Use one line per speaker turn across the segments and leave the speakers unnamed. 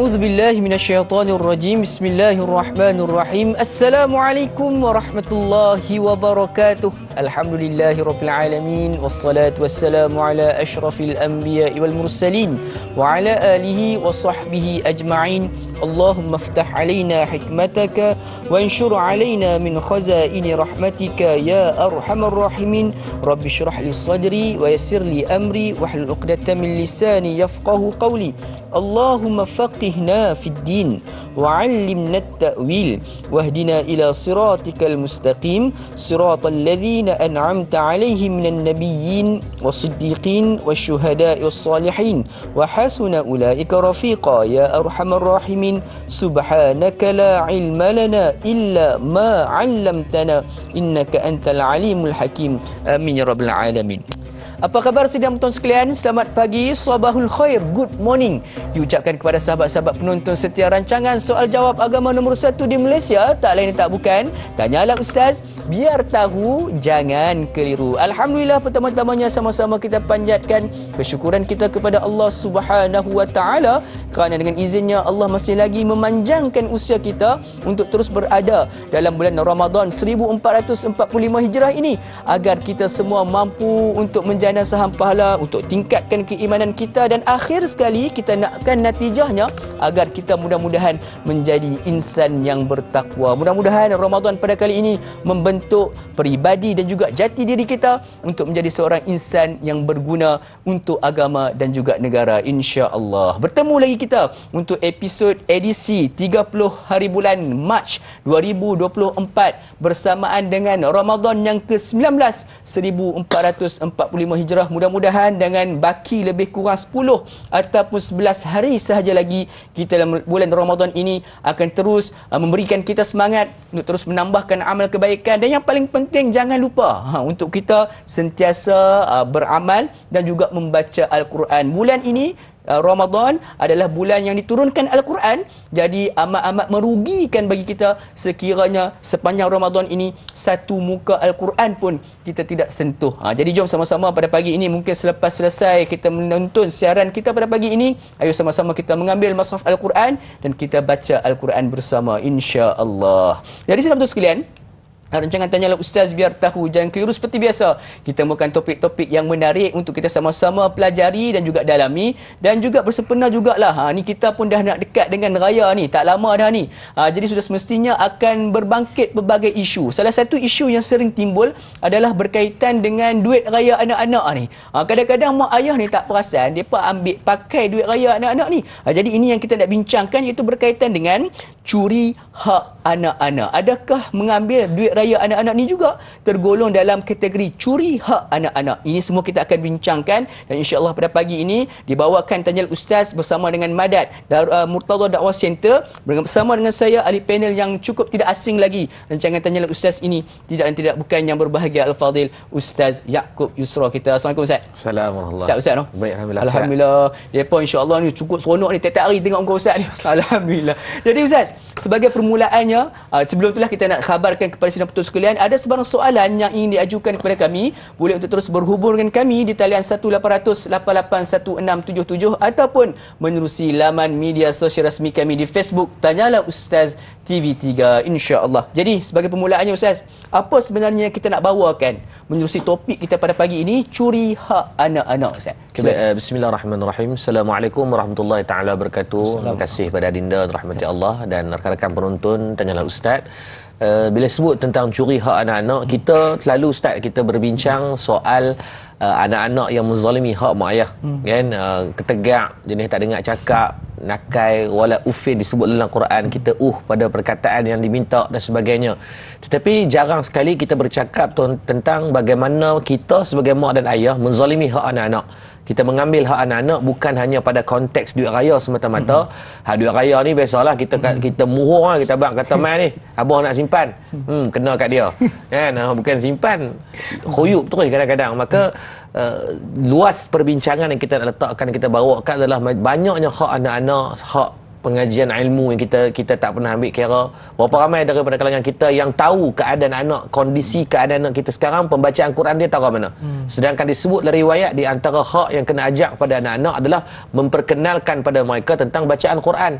A'udzu billahi minasyaitonir rajim. Bismillahirrahmanirrahim. Assalamualaikum warahmatullahi wabarakatuh. Alhamdulillahirabbil alamin wassalatu wassalamu ala asyrafil anbiya'i wal mursalin wa ala alihi wa sahbihi ajma'in. Allahumma iftah alaina hikmataka wa anshur alaina min khazaini rahmatika ya arhamar rahimin. Rabbi shrah li sadri wa yassir li amri wahlul 'uqdatam min lisani yafqahu qawli. Allahumma faqihna fid din wa 'allimna at-ta'wil wahdina ila siratikal mustaqim siratal ladzina an'amta 'alaihim minan nabiyyin was-siddiqin wasyuhada'i was-salihin wa hasuna ulaika rafiqa ya arhamar rahimin. Subhanaka la 'ilma lana illa ma 'allamtana innaka antal alimul hakim. Amin ya rabbal alamin. Apa khabar sidang penonton sekalian? Selamat pagi, sabahul khair, good morning diucapkan kepada sahabat-sahabat penonton setia rancangan Soal Jawab Agama nombor 1 di Malaysia. Tak lain tak bukan, Tanyalah Ustaz, biar tahu jangan keliru. Alhamdulillah, pertama-tamanya sama-sama kita panjatkan kesyukuran kita kepada Allah Subhanahu Wa Taala kerana dengan izinnya Allah masih lagi memanjangkan usia kita untuk terus berada dalam bulan Ramadan 1445 Hijrah ini agar kita semua mampu untuk menjana saham pahala, untuk tingkatkan keimanan kita, dan akhir sekali kita nakkan natijahnya agar kita mudah-mudahan menjadi insan yang bertakwa. Mudah-mudahan Ramadan pada kali ini membentuk peribadi dan juga jati diri kita untuk menjadi seorang insan yang berguna untuk agama dan juga negara, insya-Allah. Bertemu lagi kita untuk episod edisi 30 hari bulan Mac 2024 bersamaan dengan Ramadan yang ke-19 1445 Hijrah. Mudah-mudahan dengan baki lebih kurang 10 ataupun 11 hari sahaja lagi kita dalam bulan Ramadan ini akan terus memberikan kita semangat untuk terus menambahkan amal kebaikan, dan yang paling penting jangan lupa untuk kita sentiasa beramal dan juga membaca Al-Quran. Bulan ini Ramadan adalah bulan yang diturunkan Al-Quran, jadi amat-amat merugikan bagi kita sekiranya sepanjang Ramadan ini satu muka Al-Quran pun kita tidak sentuh. Jadi jom sama-sama pada pagi ini, mungkin selepas selesai kita menonton siaran kita pada pagi ini, ayo sama-sama kita mengambil mushaf Al-Quran dan kita baca Al-Quran bersama, insya-Allah. Jadi sahabat sekalian, rancangan Tanyalah Ustaz biar tahu jangan keliru seperti biasa. Kita membawakan topik-topik yang menarik untuk kita sama-sama pelajari dan juga dalami, dan juga bersempena jugalah. Ni kita pun dah nak dekat dengan raya ni, tak lama dah ni. Jadi sudah semestinya akan berbangkit berbagai isu. Salah satu isu yang sering timbul adalah berkaitan dengan duit raya anak-anak ni. Kadang-kadang mak ayah ni tak perasan, depa ambil pakai duit raya anak-anak ni. Jadi ini yang kita nak bincangkan, iaitu berkaitan dengan curi hak anak-anak. Adakah mengambil duit raya anak-anak ni juga tergolong dalam kategori curi hak anak-anak? Ini semua kita akan bincangkan, dan insya-Allah pada pagi ini dibawakan Tanyalah Ustaz bersama dengan Madat Murtaza Dakwah Center, bersama dengan saya ahli panel yang cukup tidak asing lagi. Rancangan Tanyalah Ustaz ini tidak dan tidak bukan yang berbahagia Al-Fadhil Ustaz Yaakob Yusra kita. Assalamualaikum Ustaz.
Assalamualaikum.
Sihat Ustaz no?
Baik, alhamdulillah.
Alhamdulillah. Depa insya-Allah ni cukup seronok ni tiap-tiap hari tengok muka Ustaz ni. Alhamdulillah. Jadi Ustaz, sebagai permulaannya, sebelum itulah kita nak khabarkan kepada sidang penonton sekalian, ada sebarang soalan yang ingin diajukan kepada kami, boleh untuk terus berhubung dengan kami di talian 1-800-881677 ataupun menerusi laman media sosial rasmi kami di Facebook Tanyalah Ustaz TV3, insya-Allah. Jadi sebagai permulaannya Ustaz, apa sebenarnya kita nak bawakan menerusi topik kita pada pagi ini, curi hak anak-anak Ustaz?
Bismillahirrahmanirrahim. Assalamualaikum warahmatullahi taala wabarakatuh. Terima kasih pada Adinda, rahmati Allah, dan rakan-rakan penonton Tanyalah Ustaz. Bila sebut tentang curi hak anak-anak, kita selalu Ustaz kita berbincang soal anak-anak yang menzalimi hak mak ayah, kan? Ketegak, jenis tak dengar cakap, nakai, wala ufin disebut dalam Quran, kita pada perkataan yang diminta dan sebagainya. Tetapi jarang sekali kita bercakap tentang bagaimana kita sebagai mak dan ayah menzalimi hak anak-anak. Kita mengambil hak anak-anak bukan hanya pada konteks duit raya semata-mata. Duit raya ni biasalah kita muhur, kita abang kata mai ni, abang nak simpan. Kena kat dia. Kan? Bukan simpan, khoyuk terus kadang-kadang. Maka luas perbincangan yang kita nak letakkan, kita bawakan adalah banyaknya hak anak-anak, hak pengajian ilmu yang kita tak pernah ambil kira. Berapa ramai daripada kalangan kita yang tahu keadaan anak, kondisi keadaan anak kita sekarang, pembacaan Quran dia tahu mana. Sedangkan disebut dari riwayat, di antara hak yang kena ajak pada anak-anak adalah memperkenalkan pada mereka tentang bacaan Quran.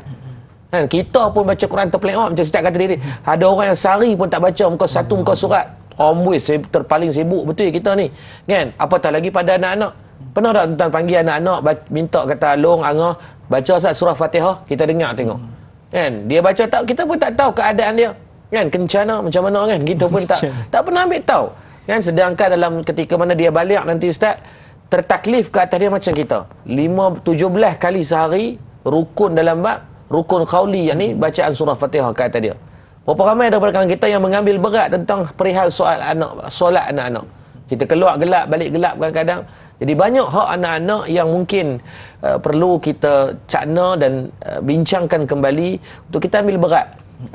Kan kita pun baca Quran terpelengok macam Ustaz kata tadi. Ada orang yang sehari pun tak baca muka satu muka surat. Amboi, terpaling sibuk betul kita ni. Kan? Apatah lagi pada anak-anak. Pernah tak tuan panggil anak-anak minta kata Long, Angah baca Surah Fatihah, kita dengar tengok. Kan? Dia baca tak, kita pun tak tahu keadaan dia. Kan? Kencana macam mana kan? Kita pun tak pernah ambil tahu. Kan? Sedangkan dalam ketika mana dia balik nanti Ustaz, tertaklif ke atas dia macam kita. 17 kali sehari rukun dalam bab rukun qauli, yang ni bacaan surah Fatihah ke atas dia. Berapa ramai daripada kalangan kita yang mengambil berat tentang perihal solat anak-anak. Kita keluar gelap, balik gelap kadang-kadang. Jadi banyak hak anak-anak yang mungkin perlu kita cakna dan bincangkan kembali untuk kita ambil berat.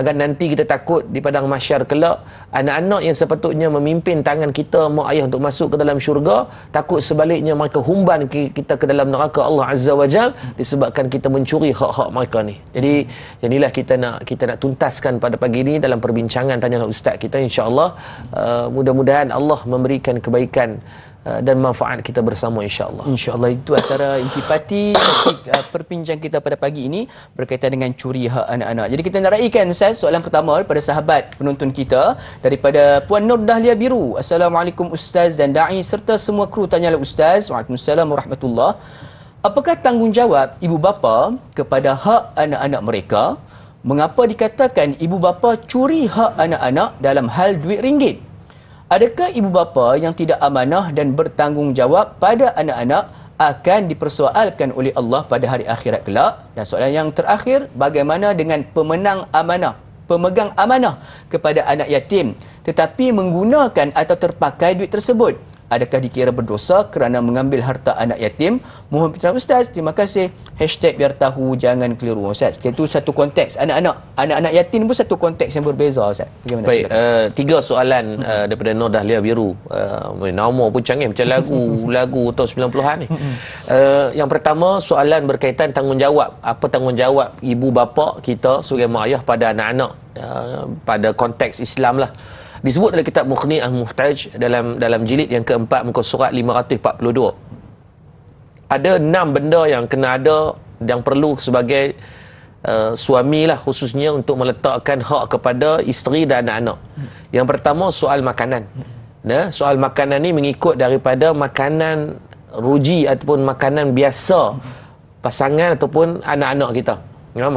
Agar nanti kita takut di padang mahsyar kelak, anak-anak yang sepatutnya memimpin tangan kita, mak ayah untuk masuk ke dalam syurga, takut sebaliknya mereka humban kita ke dalam neraka Allah Azza wa Jal disebabkan kita mencuri hak-hak mereka ni. Jadi inilah kita nak tuntaskan pada pagi ini dalam perbincangan Tanyalah Ustaz kita, insya-Allah. Mudah-mudahan Allah memberikan kebaikan dan manfaat kita bersama, insya-Allah.
Insya-Allah. Itu antara intipati perbincangan kita pada pagi ini berkaitan dengan curi hak anak-anak. Jadi kita nak raikan Ustaz soalan pertama daripada sahabat penonton kita daripada Puan Nur Dahlia Biru. Assalamualaikum Ustaz dan dai serta semua kru Tanyalah Ustaz. Waalaikumsalam warahmatullahi. Apakah tanggungjawab ibu bapa kepada hak anak-anak mereka? Mengapa dikatakan ibu bapa curi hak anak-anak dalam hal duit ringgit? Adakah ibu bapa yang tidak amanah dan bertanggungjawab pada anak-anak akan dipersoalkan oleh Allah pada hari akhirat kelak? Dan soalan yang terakhir, bagaimana dengan pemegang amanah kepada anak yatim tetapi menggunakan atau terpakai duit tersebut? Adakah dikira berdosa kerana mengambil harta anak yatim? Mohon pencerahan Ustaz. Terima kasih. #biar tahu jangan keliru Ustaz. Itu satu konteks. Anak-anak yatim pun satu konteks yang berbeza Ustaz. Bagaimana?
Baik, tiga soalan daripada Nur Dahlia Biru. Nama pun canggih macam lagu tahun 90-an ni. Yang pertama, soalan berkaitan tanggungjawab. Apa tanggungjawab ibu bapa kita sebagai mak ayah pada anak-anak pada konteks Islam lah. Disebut dalam kitab Mughni Al-Muhtaj dalam jilid yang keempat muka surat 542. Ada 6 benda yang kena ada yang perlu sebagai suami lah khususnya untuk meletakkan hak kepada isteri dan anak-anak. Yang pertama, soal makanan. Soal makanan ni mengikut daripada makanan ruji ataupun makanan biasa pasangan ataupun anak-anak kita.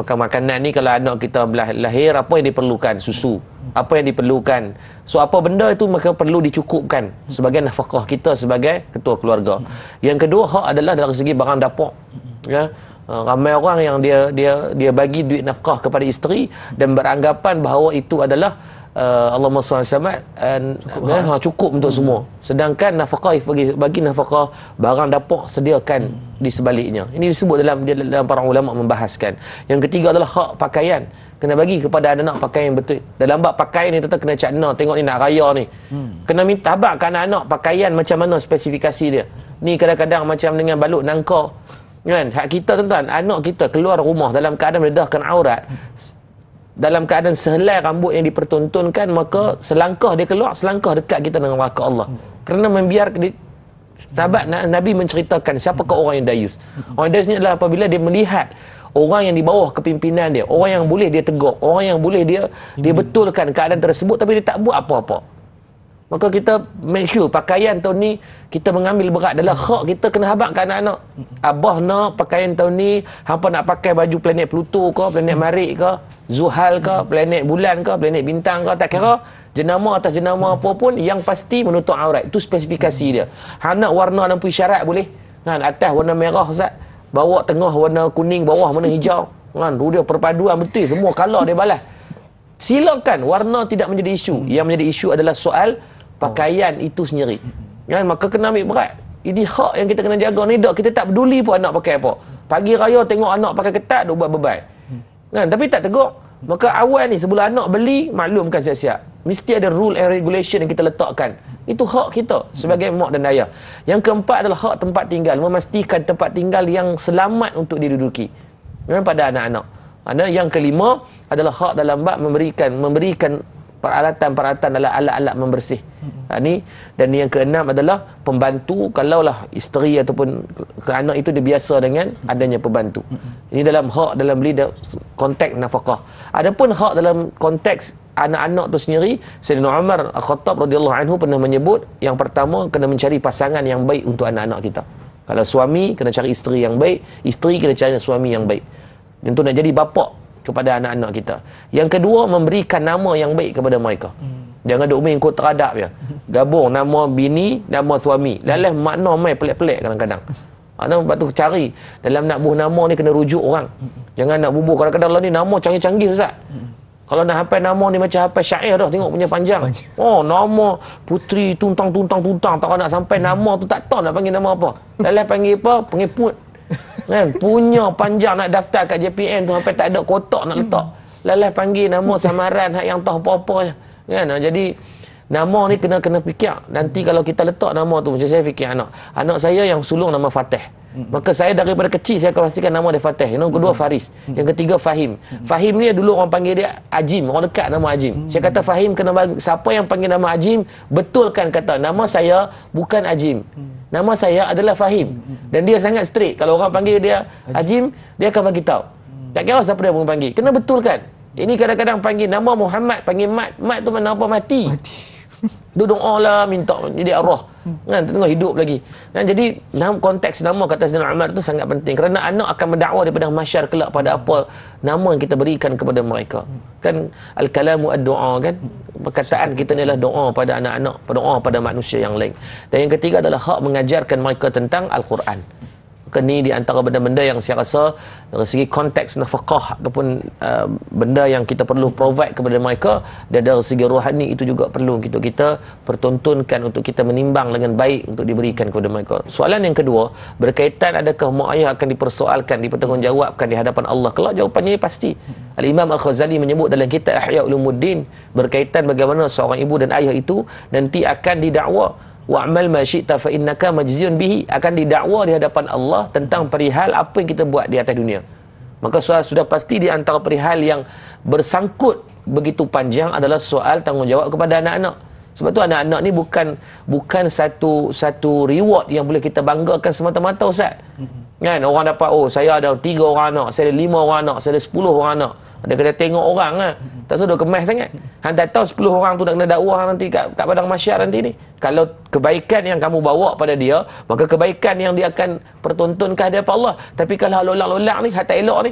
Makanan ni kalau anak kita lahir, apa yang diperlukan? Susu. Apa yang diperlukan? So apa benda itu maka perlu dicukupkan sebagai nafkah kita sebagai ketua keluarga. Yang kedua, hak adalah dari segi barang dapur. Ramai orang yang dia bagi duit nafkah kepada isteri dan beranggapan bahawa itu adalah Allahumma salli alaihi cukup untuk semua. Sedangkan nafkah bagi nafkah barang dapur sediakan di sebaliknya. Ini disebut dalam para ulama membahaskan. Yang ketiga adalah hak pakaian. Kena bagi kepada anak-anak pakaian yang betul. Dalam bab pakaian ni tetap kena cakna, tengok ni nak raya ni. Kena minta habaq kan anak-anak pakaian macam mana spesifikasi dia. Ni kadang-kadang macam dengan balut nangka. Kan? Hak kita tuan-tuan, anak kita keluar rumah dalam keadaan mendedahkan aurat, dalam keadaan sehelai rambut yang dipertontonkan, maka selangkah dia keluar, selangkah dekat kita dengan neraka Allah. Kerana membiarkan sahabat Nabi menceritakan siapakah orang yang dayus. Orang dayus ni adalah apabila dia melihat orang yang di bawah kepimpinan dia, orang yang boleh dia tegur, orang yang boleh dia betulkan keadaan tersebut tapi dia tak buat apa-apa. Maka kita make sure pakaian tahun ni kita mengambil berat adalah hak kita kena habaq ke anak-anak. Abah nak pakaian tahun ni, hampa nak pakai baju planet Pluto ke, planet Marik ke, Zuhal ke, planet bulan ke, planet bintang ke, tak kira jenama atas jenama apa pun, yang pasti menutup aurat. Itu spesifikasi dia. Hang nak warna lampu isyarat boleh. Kan atas warna merah Ustaz, bawah tengah warna kuning, bawah warna hijau. Kan dia perpaduan betul, semua color dia balas. Silakan, warna tidak menjadi isu. Yang menjadi isu adalah soal pakaian itu sendiri. Kan maka kena ambil berat. Ini hak yang kita kena jaga ni. Dok kita tak peduli pun anak pakai apa. Pagi raya tengok anak pakai ketat duk buat bebai. Kan tapi tak tegur. Maka awal ni sebelum anak beli, maklumkan siap-siap. Mesti ada rule and regulation yang kita letakkan. Itu hak kita sebagai mak dan ayah. Yang keempat adalah hak tempat tinggal. Memastikan tempat tinggal yang selamat untuk diduduki. Kan pada anak-anak. Yang kelima adalah hak dalam bab memberikan peralatan-peralatan dalam alat-alat membersih. Ni, dan yang keenam adalah pembantu kalaulah isteri ataupun anak itu dia biasa dengan adanya pembantu. Ini dalam hak dalam beli konteks nafkah. Adapun hak dalam konteks anak-anak tu sendiri, Sayyidina Umar Al-Khattab radhiyallahu anhu pernah menyebut yang pertama kena mencari pasangan yang baik untuk anak-anak kita. Kalau suami kena cari isteri yang baik, isteri kena cari suami yang baik. Untuk nak jadi bapa kepada anak-anak kita. Yang kedua, memberikan nama yang baik kepada mereka. Jangan duk main ikut teradap je. Gabung nama bini, nama suami. Lalah makna main pelik-pelik kadang-kadang. Lepas tu cari dalam nak buh nama ni kena rujuk orang. Jangan nak bubuh kadang-kadang lah ni nama canggih-canggih Ustaz. Kalau nak hafal nama ni macam hafal syair dah, tengok punya panjang. Oh, nama putri tuntang tak nak sampai nama tu tak tahu nak panggil nama apa. Lalah panggil apa? Pengeput. Kan punya panjang nak daftar kat JPN tu sampai tak ada kotak nak letak. Lalah panggil nama samaran hak yang tahu apa-apa je. Kan? Jadi nama ni kena fikir. Nanti kalau kita letak nama tu, macam saya fikir anak saya yang sulung nama Fatih. Maka saya daripada kecil saya akan pastikan nama dia Fatih. Yang kedua Faris. Yang ketiga Fahim. Fahim ni dulu orang panggil dia Ajim, orang dekat nama Ajim. Saya kata Fahim kena siapa yang panggil nama Ajim, betulkan kata nama saya bukan Ajim. Nama saya adalah Fahim. Dan dia sangat strict. Kalau orang panggil dia Ajim, dia akan bagi tahu. Tak kira siapa dia pun panggil. Kena betulkan. Ini kadang-kadang panggil nama Muhammad, panggil Mat. Mat tu mana apa mati. Dia doa lah minta jadi arwah. Kan tengok hidup lagi. Dan jadi dalam konteks nama kata Sayyidina Umar tu sangat penting kerana anak akan mendakwa daripada mahsyar kelak pada apa nama yang kita berikan kepada mereka. Kan al-kalamu ad-du'a kan. Perkataan kita ni adalah doa pada anak-anak, doa pada manusia yang lain. Dan yang ketiga adalah hak mengajarkan mereka tentang Al-Quran. Ni di antara benda-benda yang saya rasa dari segi konteks nafkah ataupun benda yang kita perlu provide kepada mereka, dan dari segi rohani itu juga perlu kita pertontonkan untuk kita menimbang dengan baik untuk diberikan kepada mereka. Soalan yang kedua berkaitan adakah mak ayah akan dipersoalkan, dipertanggungjawabkan di hadapan Allah kelak? Jawapannya pasti. Al-Imam Al-Ghazali menyebut dalam kitab Ihya Ulumuddin berkaitan bagaimana seorang ibu dan ayah itu nanti akan didakwa. Wa'mal ma syi'ta fa innaka majziyun bihi, akan didakwa di hadapan Allah tentang perihal apa yang kita buat di atas dunia. Maka soal sudah pasti di antara perihal yang bersangkut begitu panjang adalah soal tanggungjawab kepada anak-anak. Sebab tu anak-anak ni bukan satu reward yang boleh kita banggakan semata-mata Ustaz. Kan orang dapat saya ada 3 orang anak, saya ada 5 orang anak, saya ada 10 orang anak. Dia kena tengok orang lah. Tak sudah kemas sangat. Hang tak tahu 10 orang tu nak kena dakwah nanti kat padang mahsyar nanti ni. Kalau kebaikan yang kamu bawa pada dia, maka kebaikan yang dia akan pertontonkan hadapan Allah. Tapi kalau lolak-lolak ni, hak tak elok ni,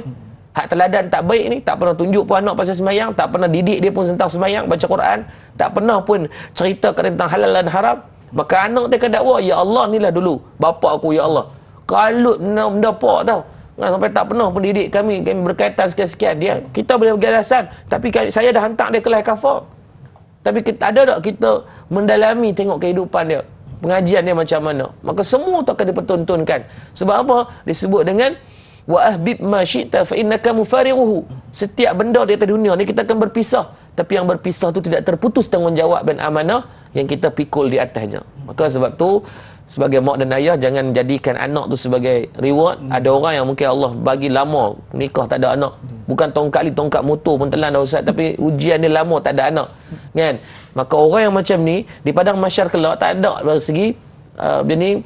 hak teladan tak baik ni, tak pernah tunjuk pun anak pasal sembahyang, tak pernah didik dia pun tentang sembahyang, baca Quran, tak pernah pun cerita tentang halal dan haram, maka anak dia akan dakwa, ya Allah inilah dulu bapa aku, ya Allah. Kalut benda apa tau. Sampai tak pernah pun didik kami berkaitan sekian-sekian. Kita boleh bagi alasan, tapi saya dah hantar dia kelas kafar. Tapi ada tak kita mendalami tengok kehidupan dia, pengajian dia macam mana? Maka semua tu akan dipertontonkan. Sebab apa? Disebut dengan wa ahbib ma syi'ta fa innaka mufarighuhu. Setiap benda di atas dunia ni kita akan berpisah, tapi yang berpisah tu tidak terputus tanggungjawab dan amanah yang kita pikul di atasnya. Maka sebab tu sebagai mak dan ayah, jangan jadikan anak tu sebagai reward. Ada orang yang mungkin Allah bagi lama nikah tak ada anak, bukan tongkat motor pun telan dah Ustaz, tapi ujian dia lama tak ada anak, kan? Maka orang yang macam ni di padang mahsyar kelak tak ada dari segi dia ni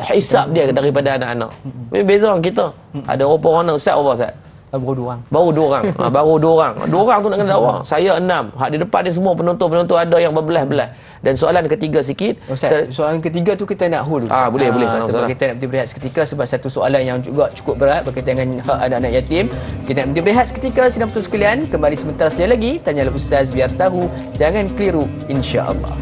hisab dia daripada anak-anak. Beza orang kita. Ada berapa orang Ustaz? Apa Ustaz?
Baru 2 orang.
Baru 2 orang. Baru 2 orang. 2 orang tu nak kena dakwah. Saya 6. Hak di depan ni semua penonton-penonton ada yang berbelah-belah. Dan soalan ketiga sikit.
Ustaz, soalan ketiga tu kita nak hold dulu.
Boleh.
Sebab kita nak berhenti berehat seketika sebab satu soalan yang juga cukup berat berkaitan dengan hak anak-anak yatim. Kita nak berhenti berehat seketika, sidang betul sekalian. Kembali sebentar saja lagi. Tanyalah Ustaz biar tahu. Jangan keliru, insya-Allah.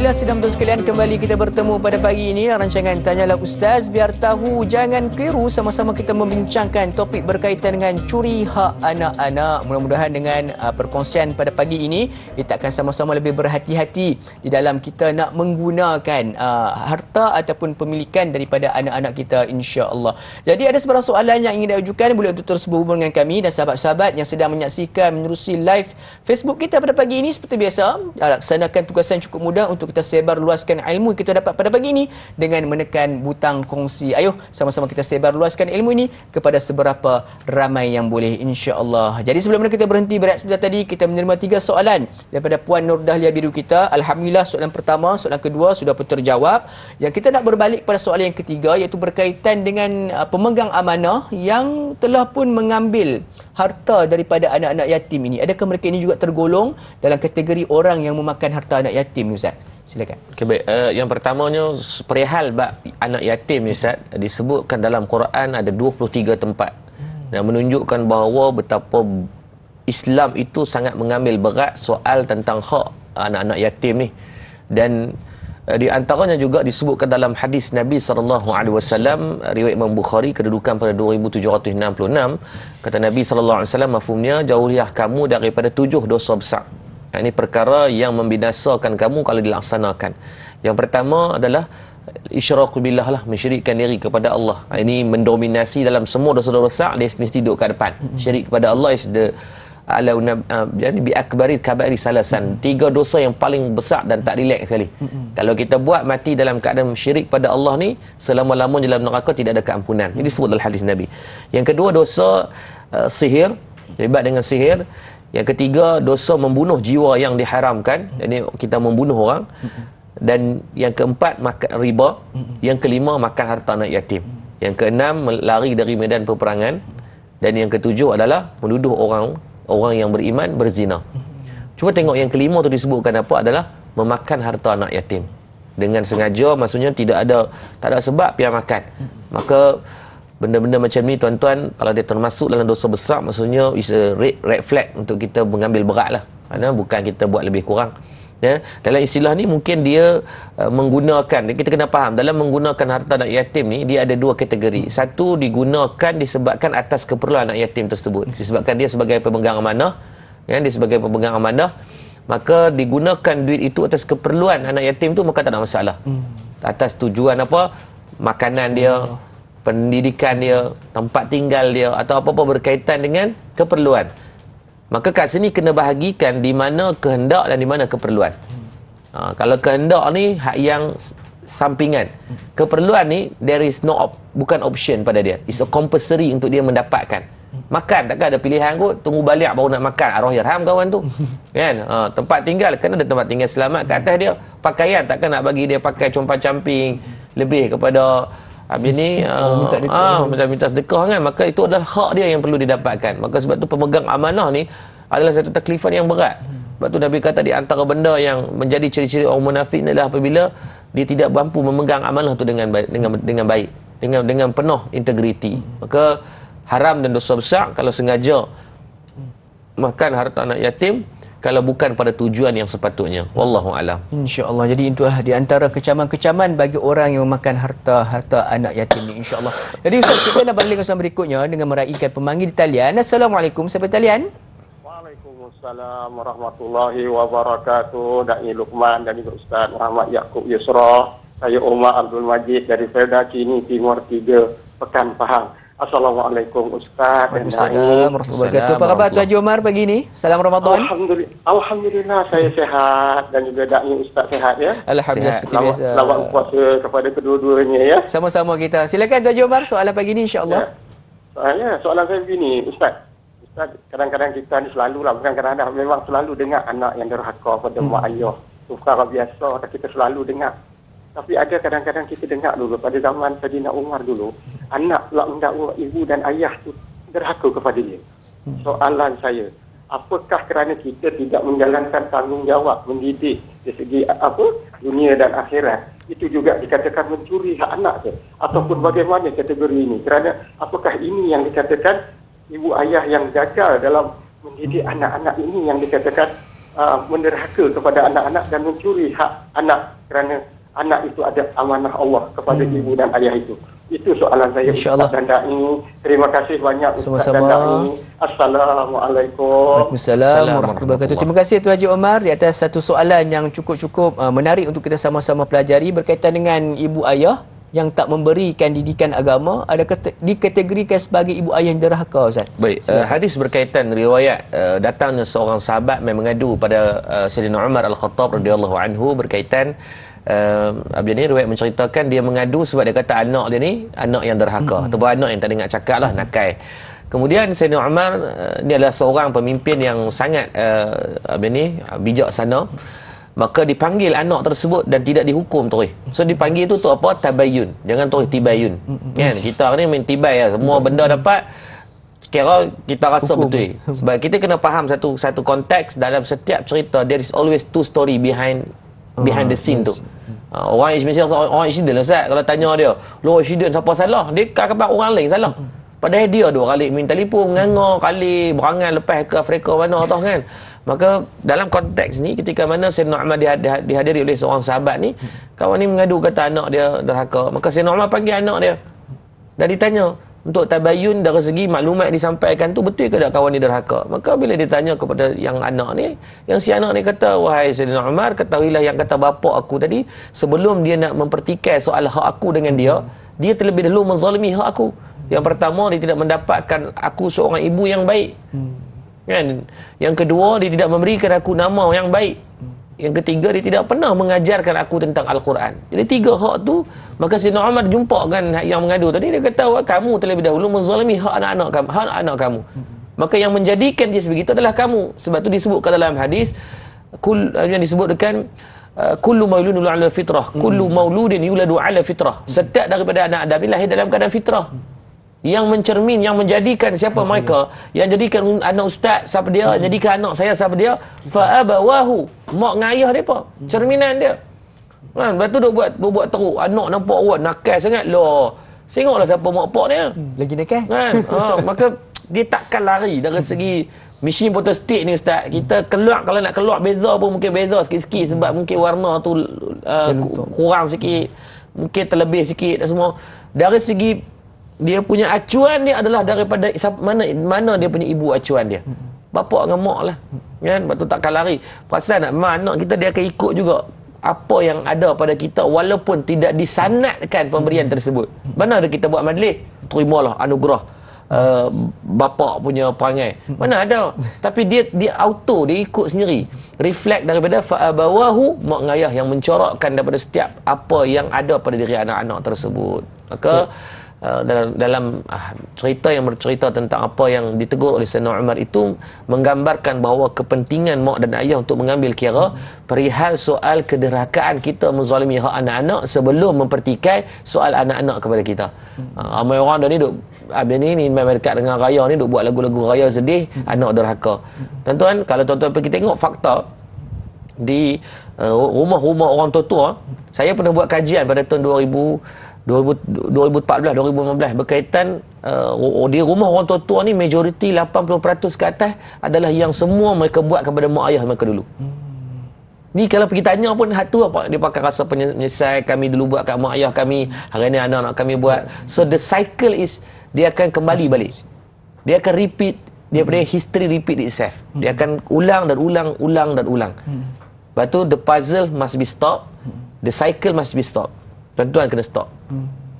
Alhamdulillah sidang tuan sekalian, kembali kita bertemu pada pagi ini rancangan Tanyalah Ustaz, biar tahu jangan keliru. Sama-sama kita membincangkan topik berkaitan dengan curi hak anak-anak. Mudah-mudahan dengan perkongsian pada pagi ini kita akan sama-sama lebih berhati-hati di dalam kita nak menggunakan harta ataupun pemilikan daripada anak-anak kita, insya-Allah. Jadi ada sebarang soalan yang ingin diajukan, boleh untuk terus berhubung dengan kami dan sahabat-sahabat yang sedang menyaksikan menerusi live Facebook kita pada pagi ini. Seperti biasa, laksanakan tugasan cukup mudah untuk kita sebar luaskan ilmu kita dapat pada pagi ini dengan menekan butang kongsi. Ayuh sama-sama kita sebar luaskan ilmu ini kepada seberapa ramai yang boleh, insya-Allah. Jadi sebelum kita berhenti berehat sebentar tadi, kita menerima 3 soalan daripada Puan Nur Dahlia Biru kita. Alhamdulillah soalan pertama, soalan kedua sudah pun terjawab. Yang kita nak berbalik pada soalan yang ketiga, iaitu berkaitan dengan pemegang amanah yang telah pun mengambil harta daripada anak-anak yatim ini. Adakah mereka ini juga tergolong dalam kategori orang yang memakan harta anak yatim, Ustaz? Silakan.
Okay, baik. Yang pertamanya, perihal bab anak yatim ni, Ustaz, disebutkan dalam Quran ada 23 tempat yang menunjukkan bahawa betapa Islam itu sangat mengambil berat soal tentang hak anak-anak yatim ni. Dan di antaranya juga disebutkan dalam hadis Nabi SAW, riwayat Imam Bukhari, kedudukan pada 2766, kata Nabi SAW, mafhumnya, jauhilah kamu daripada 7 dosa besar. Ini perkara yang membinasakan kamu kalau dilaksanakan. Yang pertama adalah isyraku billah lah, mensyirikkan diri kepada Allah. Ini mendominasi dalam semua dosa-dosa, dia mesti duduk kat depan. Syirik kepada Allah is the bi akbaril kabairi salasan. 3 dosa yang paling besar dan tak relax sekali. Kalau kita buat mati dalam keadaan syirik pada Allah ni, selama-lamanya dalam neraka tidak ada keampunan. Ini disebut dalam hadis Nabi. Yang kedua, dosa sihir, terlibat dengan sihir. Yang ketiga, dosa membunuh jiwa yang diharamkan. Jadi kita membunuh orang. Dan yang keempat, makan riba. Yang kelima, makan harta anak yatim. Yang keenam, lari dari medan peperangan. Dan yang ketujuh adalah menuduh orang yang beriman berzina. Cuba tengok yang kelima tu disebutkan apa, adalah memakan harta anak yatim dengan sengaja, maksudnya tak ada sebab dia makan. Maka benda-benda macam ni, tuan-tuan, kalau dia termasuk dalam dosa besar, maksudnya is a red flag untuk kita mengambil berat lah. Kerana bukan kita buat lebih kurang. Ya, dalam istilah ni mungkin dia menggunakan, kita kena faham, dalam menggunakan harta anak yatim ni, dia ada 2 kategori. Satu, digunakan disebabkan atas keperluan anak yatim tersebut, disebabkan dia sebagai pemegang amanah, ya, dia sebagai pemegang amanah, maka digunakan duit itu atas keperluan anak yatim tu, maka tak ada masalah. Atas tujuan apa, makanan dia, pendidikan dia, tempat tinggal dia, atau apa-apa berkaitan dengan keperluan. Maka kat sini kena bahagikan di mana kehendak dan di mana keperluan. Kalau kehendak ni hak yang sampingan. Keperluan ni there is bukan option pada dia. It's a compulsory untuk dia mendapatkan. Makan takkan ada pilihan kot, tunggu balik baru nak makan. Arwah yarham kawan tu. Kan? Tempat tinggal kan ada tempat tinggal selamat kat atas dia. Pakaian takkan nak bagi dia pakai compang-camping lebih kepada habis ni minta sedekah kan. Maka itu adalah hak dia yang perlu didapatkan. Maka sebab tu pemegang amanah ni adalah satu taklifan yang berat. Sebab tu Nabi kata di antara benda yang menjadi ciri-ciri orang munafik adalah apabila dia tidak mampu memegang amanah tu dengan baik, dengan penuh integriti. Maka haram dan dosa besar kalau sengaja makan harta anak yatim kalau bukan pada tujuan yang sepatutnya. Wallahu alam.
Insya-Allah. Jadi itulah di antara kecaman-kecaman bagi orang yang memakan harta anak yatim ni, insya-Allah. Jadi Ustaz, kita nak balik ke soalan berikutnya dengan meraihkan pemanggil di talian. Assalamualaikum, siapa talian?
Waalaikumsalam warahmatullahi wabarakatuh. Dai Luqman dan juga Ustaz Muhammad Yaqub Yusra. Saya Umar Abdul Majid dari Felda Kini Timur 3, Pekan Pahang. Assalamualaikum Ustaz dan
Waalaikumsalam warahmatullahi wabarakatuh. Apa khabar Tuan Haji Omar pagi ni? Salam Ramadan.
Alhamdulillah saya sehat dan juga Dai Ustaz sehat ya.
Alhamdulillah, seperti biasa.
Selamat puasa kepada kedua-duanya ya.
Sama-sama kita. Silakan Tuan Haji Omar, soalan pagi ni insya-Allah.
Soalan saya begini, Ustaz, kadang-kadang kita ni selalulah, bukan kadang-kadang, memang selalu dengar anak yang derhaka pada mak ayah. Itu perkara biasa, kita selalu dengar. Tapi ada kadang-kadang kita dengar dulu pada zaman Saidina Umar dulu, anak pula mendakwa ibu dan ayah tu derhaka kepada dia. Soalan saya, apakah kerana kita tidak menjalankan tanggungjawab mendidik dari segi dunia dan akhirat, itu juga dikatakan mencuri hak anak tu? Ataupun bagaimana kategori ini? Kerana apakah ini yang dikatakan ibu ayah yang gagal dalam mendidik anak-anak ini yang dikatakan menderhaka kepada anak-anak dan mencuri hak anak kerana anak itu ada amanah Allah kepada ibu dan ayah itu. Itu soalan saya, Ustaz dan Da'i. Terima kasih banyak Ustaz dan Da'i. Assalamualaikum.
Waalaikumsalam warahmatullahi wabarakatuh. Terima kasih Tuan Haji Omar di atas satu soalan yang cukup menarik untuk kita sama-sama pelajari berkaitan dengan ibu ayah yang tak memberikan didikan agama. Adakah dikategorikan sebagai ibu ayah yang derhaka, Ustaz?
Baik, hadis berkaitan riwayat datangnya seorang sahabat yang mengadu pada Sayyidina Umar Al-Khattab radhiyallahu anhu berkaitan Abdi ni riwayat menceritakan dia mengadu sebab dia kata anak dia ni anak yang derhaka ataupun anak yang tak dengar cakap lah, nakai. Kemudian Sayyidina Umar dia adalah seorang pemimpin yang sangat bijak sana. Maka dipanggil anak tersebut dan tidak dihukum terus. So dipanggil tu apa? Tabayun. Jangan terus tibayun. Kan? Kita ni main tibai lah. Semua benda dapat kira kita rasa hukum. Betul. Sebab kita kena faham satu konteks dalam setiap cerita. There is always two story behind the scene tu. Orang insiden lah Ustaz. Kalau tanya dia, lo insiden siapa salah? Dia kata orang lain salah. Padahal dia dua kali minta telefon, mengangar kali berangan lepas ke Afrika mana tau kan. Maka dalam konteks ni ketika mana Sayyidina Umar dihadiri oleh seorang sahabat ni, kawan ni mengadu kata anak dia derhaka. Maka Sayyidina Umar panggil anak dia dan ditanya untuk tabayun dari segi maklumat disampaikan tu betul ke tak kawan ni derhaka. Maka bila ditanya kepada yang anak ni, yang si anak ni kata, wahai Sayyidina Umar, ketahuilah yang kata bapa aku tadi, sebelum dia nak mempertikai soal hak aku dengan dia terlebih dahulu menzalimi hak aku. Yang pertama, dia tidak mendapatkan aku seorang ibu yang baik. Kan? Yang kedua, dia tidak memberikan aku nama yang baik. Yang ketiga, dia tidak pernah mengajarkan aku tentang Al-Quran. Jadi tiga hak tu, maka Sayyidina Umar jumpa kan yang mengadu tadi, dia kata, kamu terlebih dahulu menzalimi hak anak kamu. Maka yang menjadikan dia sebegitu adalah kamu. Sebab tu disebutkan dalam hadis yang disebutkan kullu mauludin ala fitrah, kullu mauludin yuladu ala fitrah. Setiap daripada anak Adam lahir dalam keadaan fitrah. Yang mencermin, yang menjadikan siapa mereka, yang jadikan anak ustaz siapa dia, jadikan anak saya siapa dia, fa abawahu, mak dengan ayah depa, cerminan dia. Kan, lepas tu duk buat teruk, anak nampak awak nakal sangat loh. Tengoklah siapa mak pak dia.
Lagi nakal.
Kan? Maka dia takkan lari dari segi mesin photostat ni ustaz. Kita keluar, kalau nak keluar beza pun mungkin beza sikit-sikit sebab mungkin warna tu kurang sikit, mungkin terlebih sikit dan semua. Dari segi dia punya acuan dia adalah daripada mana dia punya ibu acuan dia. Bapa dengan mak lah. Kan? Lepas tu takkan lari. Perasan tak? Anak kita dia akan ikut juga apa yang ada pada kita walaupun tidak disanadkan pemberian tersebut. Mana ada kita buat majlis? Terimalah anugerah bapa punya perangai. Mana ada? Tapi dia auto, dia ikut sendiri. Reflect daripada fa'abawahu, mak dengan ayah yang mencorakkan daripada setiap apa yang ada pada diri anak-anak tersebut. Maka dalam cerita yang bercerita tentang apa yang ditegur oleh Sayyidina Umar itu menggambarkan bahawa kepentingan mak dan ayah untuk mengambil kira perihal soal kederhakaan kita menzalimi hak anak-anak sebelum mempertikai soal anak-anak kepada kita. Ramai orang dah ni duk ni dekat dengan raya ni duk buat lagu-lagu raya sedih, anak derhaka. Tuan-tuan, kalau tuan-tuan pergi tengok fakta di rumah-rumah orang tua-tua, saya pernah buat kajian pada tahun 2014-2015 berkaitan di rumah orang tua-tua ni majoriti 80% ke atas adalah yang semua mereka buat kepada mak ayah mereka dulu. Ni kalau pergi tanya pun hak tu apa dia pakai rasa penyesal, kami dulu buat kat mak ayah kami, hari ni anak-anak kami buat. So the cycle is dia akan kembali balik. Dia akan repeat, dia punya history repeat itself. Dia akan ulang dan ulang. Lepas tu the puzzle must be stop, the cycle must be stop. Tuan-tuan kena stop.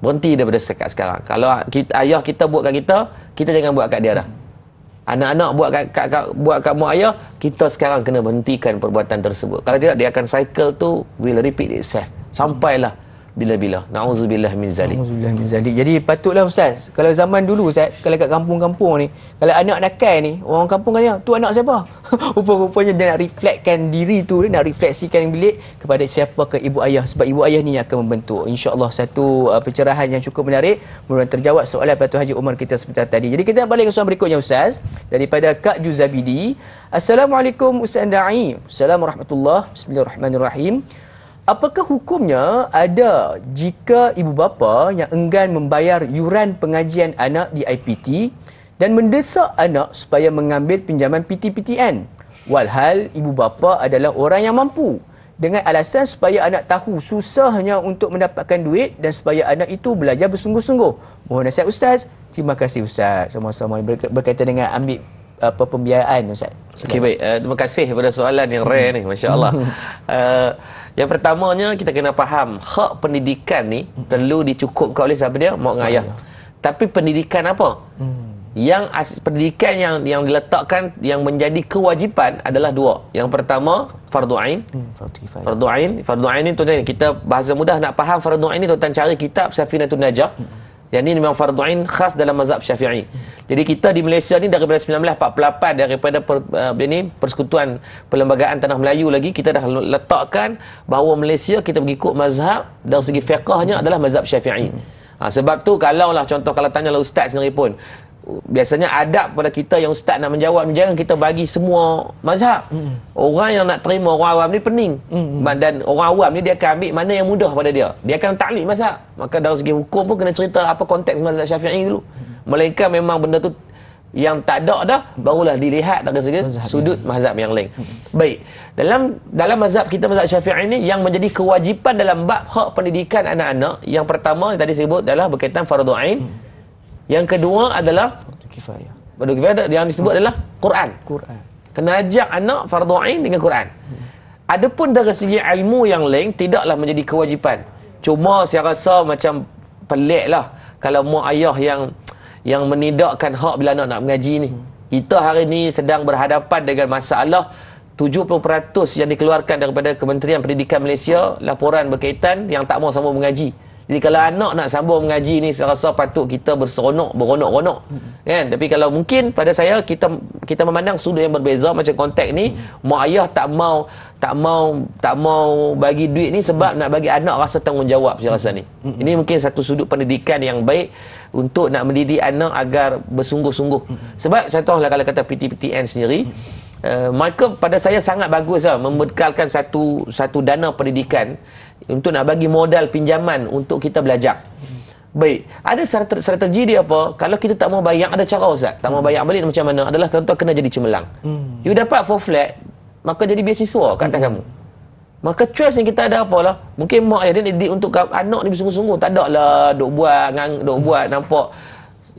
Berhenti daripada sekarang. Kalau ayah kita buat kat kita jangan buat kat dia dah. Anak-anak buat kat mak ayah, kita sekarang kena berhentikan perbuatan tersebut. Kalau tidak, dia akan cycle tu will repeat itself. Sampailah bila-bila. Na'udzubillah min zalik.
Na'udzubillah min zalik. Jadi patutlah Ustaz, kalau zaman dulu Ustaz, kalau kat kampung-kampung ni, kalau anak nakal ni, orang kampung tanya, tu anak siapa? Rupa-rupanya dia nak reflectkan diri tu, dia nak refleksikan bilik kepada siapa ke ibu ayah. Sebab ibu ayah ni yang akan membentuk. InsyaAllah satu pencerahan yang cukup menarik. Mudah-mudahan terjawab soalan Datuk Haji Omar kita sebentar tadi. Jadi kita balik ke soalan berikutnya Ustaz. Daripada Kak Juzabidi. Assalamualaikum Ustaz Da'i. Assalamualaikum warahmatullahi. Bismillahirrahmanirrahim. Apakah hukumnya ada jika ibu bapa yang enggan membayar yuran pengajian anak di IPT dan mendesak anak supaya mengambil pinjaman PTPTN Walhal ibu bapa adalah orang yang mampu, dengan alasan supaya anak tahu susahnya untuk mendapatkan duit dan supaya anak itu belajar bersungguh-sungguh. Mohon nasihat Ustaz. Terima kasih Ustaz. Sama-sama berkaitan dengan ambil pembiayaan Ustaz.
Okey, baik. Terima kasih pada soalan yang rare ni, masya-Allah. Yang pertamanya kita kena faham hak pendidikan ni perlu dicukupkan oleh siapa dia? Mak dengan ayah. Tapi pendidikan apa? Yang pendidikan yang diletakkan yang menjadi kewajipan adalah dua. Yang pertama fardu ain. Fardu ain ni tuan-tuan, kita bahasa mudah nak faham fardu ain ni tuan-tuan cari kitab Safinatun Najah. Yang ni memang fardu ain khas dalam mazhab Syafi'i. Jadi kita di Malaysia ni daripada 1948 daripada Persekutuan Perlembagaan Tanah Melayu lagi, kita dah letakkan bahawa Malaysia kita mengikut mazhab dari segi fiqahnya adalah mazhab Syafi'i. Sebab tu kalau tanyalah ustaz sendiri pun, biasanya adab pada kita yang ustaz nak menjawab, jangan kita bagi semua mazhab. Orang yang nak terima orang awam ni pening. Dan orang awam ni dia akan ambil mana yang mudah pada dia. Dia akan taklid mazhab. Maka dari segi hukum pun kena cerita apa konteks mazhab Syafi'i dulu. Melainkan memang benda tu yang tak ada dah, barulah dilihat dari segi sudut mazhab yang lain. Baik. Dalam mazhab kita, mazhab Syafi'i ni, yang menjadi kewajipan dalam bab hak pendidikan anak-anak, yang pertama yang tadi sebut adalah berkaitan fardu ain. Yang kedua adalah fardu kifayah, yang disebut adalah Quran. Kena ajak anak fardu ain dengan Quran. Adapun dari segi ilmu yang lain tidaklah menjadi kewajipan. Cuma saya rasa macam peliklah kalau mak ayah yang menidakkan hak bila anak nak mengaji ni. Kita hari ni sedang berhadapan dengan masalah 70% yang dikeluarkan daripada Kementerian Pendidikan Malaysia laporan berkaitan yang tak mau sambung mengaji. Jadi kalau anak nak sambung mengaji ni, saya rasa patut kita beronok-onok kan. Tapi kalau mungkin pada saya kita memandang sudut yang berbeza macam konteks ni, mak ayah tak mau bagi duit ni sebab nak bagi anak rasa tanggungjawab, saya rasa ni. Ini mungkin satu sudut pendidikan yang baik untuk nak mendidik anak agar bersungguh-sungguh. Sebab contohlah kalau kata PTPTN sendiri, mereka pada saya sangat bagus membekalkan satu dana pendidikan untuk nak bagi modal pinjaman untuk kita belajar. Baik, ada strategi dia apa? Kalau kita tak mau bayar, ada cara Ustaz. Tak mau bayar balik macam mana? Adalah contoh kena jadi cemerlang. You dapat 4 flat, maka jadi beasiswa kat atas kamu. Maka choice yang kita ada apalah? Mungkin mak ayah dia didik untuk anak ni bersungguh-sungguh. Tak ada lah duk buat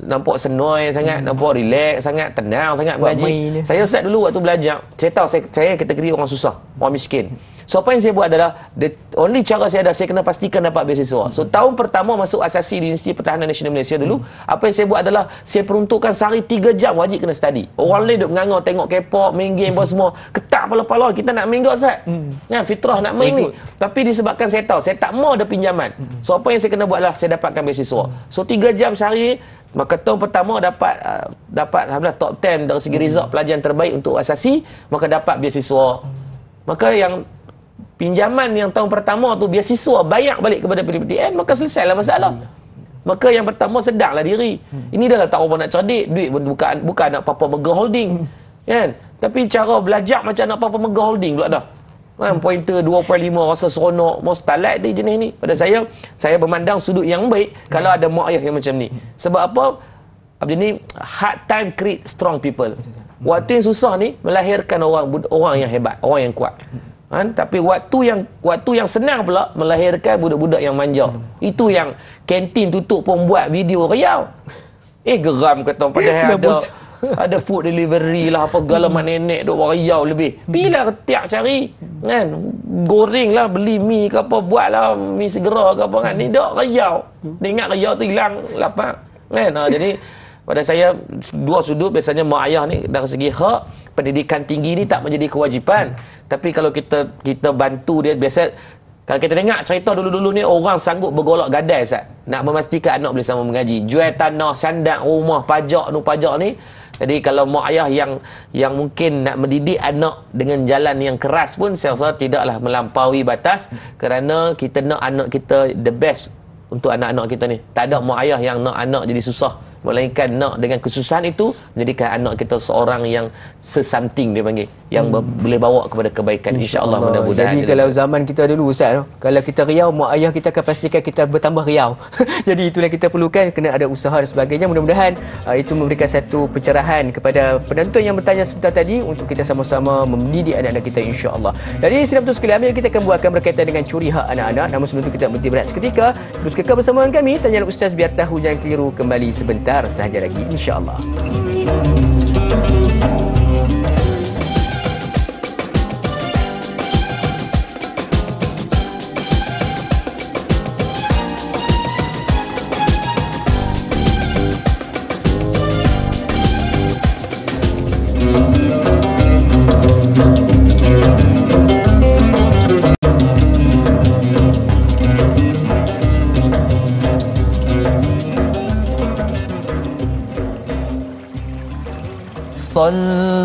nampak senoi sangat, nampak relax sangat, tenang sangat mengaji. Saya Ustaz dulu waktu belajar, saya tahu saya kategori orang susah, orang miskin. So apa yang saya buat adalah the only cara saya ada, saya kena pastikan dapat beasiswa. So tahun pertama masuk asasi di Universiti Pertahanan Nasional Malaysia dulu, apa yang saya buat adalah saya peruntukkan sehari 3 jam wajib kena study. Orang lain duk mengangau tengok K-pop, main game apa semua, ketak pala-pala kita nak main Ustaz. Kan fitrah nak main ni. Tapi disebabkan saya tahu saya tak mau ada pinjaman. So apa yang saya kena buatlah saya dapatkan beasiswa. So 3 jam sehari. Maka tahun pertama dapat alhamdulillah top 10 dari segi result pelajaran terbaik untuk asasi, maka dapat beasiswa. Maka yang pinjaman yang tahun pertama tu beasiswa bayar balik kepada PTPTN, maka selesailah masalah. Maka yang pertama sedanglah diri. Ini dah lah tak apa nak cerdik, duit bukan nak Papa Mega Holding. Kan? Tapi cara belajar macam nak Papa Mega Holding pula dah. Pointer 2.5 rasa seronok, mau talat dia jenis ni. Pada saya memandang sudut yang baik kalau ada mak ayah yang macam ni. Sebab apa? Ni hard time create strong people. Waktu yang susah ni melahirkan orang yang hebat, orang yang kuat. Tapi waktu yang senang pula melahirkan budak-budak yang manja. Itu yang kantin tutup pun buat video riau. Geram kata padahal ada food delivery lah apa segala mak nenek duk riau lebih. Bila ketiak cari kan, goreng lah, beli mi ke apa, buat lah mi segera ke apa kan, ni duk riau. Dia ingat riau tu hilang lapar kan. Jadi pada saya dua sudut, biasanya mak ayah ni dari segi hak pendidikan tinggi ni tak menjadi kewajipan. Tapi kalau kita bantu dia, biasa kalau kita tengok cerita dulu-dulu ni, orang sanggup bergolak gadai Ustaz nak memastikan anak boleh sama mengaji, jual tanah, sandak rumah, pajak ni. Jadi kalau mak ayah yang mungkin nak mendidik anak dengan jalan yang keras pun, saya rasa tidaklah melampaui batas, kerana kita nak anak kita the best untuk anak-anak kita ni. Tak ada mak ayah yang nak anak jadi susah melainkan nak dengan kesusahan itu menjadikan anak kita seorang yang sesamting dia panggil, yang boleh bawa kepada kebaikan, insya-Allah. Mudah-mudahan.
Jadi kalau zaman kita dulu Ustaz, kalau kita riau, mak ayah kita akan pastikan kita bertambah riau. Jadi itulah kita perlukan, kena ada usaha dan sebagainya. Mudah-mudahan itu memberikan satu pencerahan kepada penonton yang bertanya sebentar tadi, untuk kita sama-sama mendidik anak-anak kita, insya-Allah. Jadi sidang betul sekalian, kita akan buatkan berkaitan dengan curi hak anak-anak. Namun sebelum itu kita berhenti berehat seketika. Terus kekal bersama dengan kami, Tanya Ustaz biar tahu jangan keliru, kembali sebentar sahaja lagi, insya-Allah.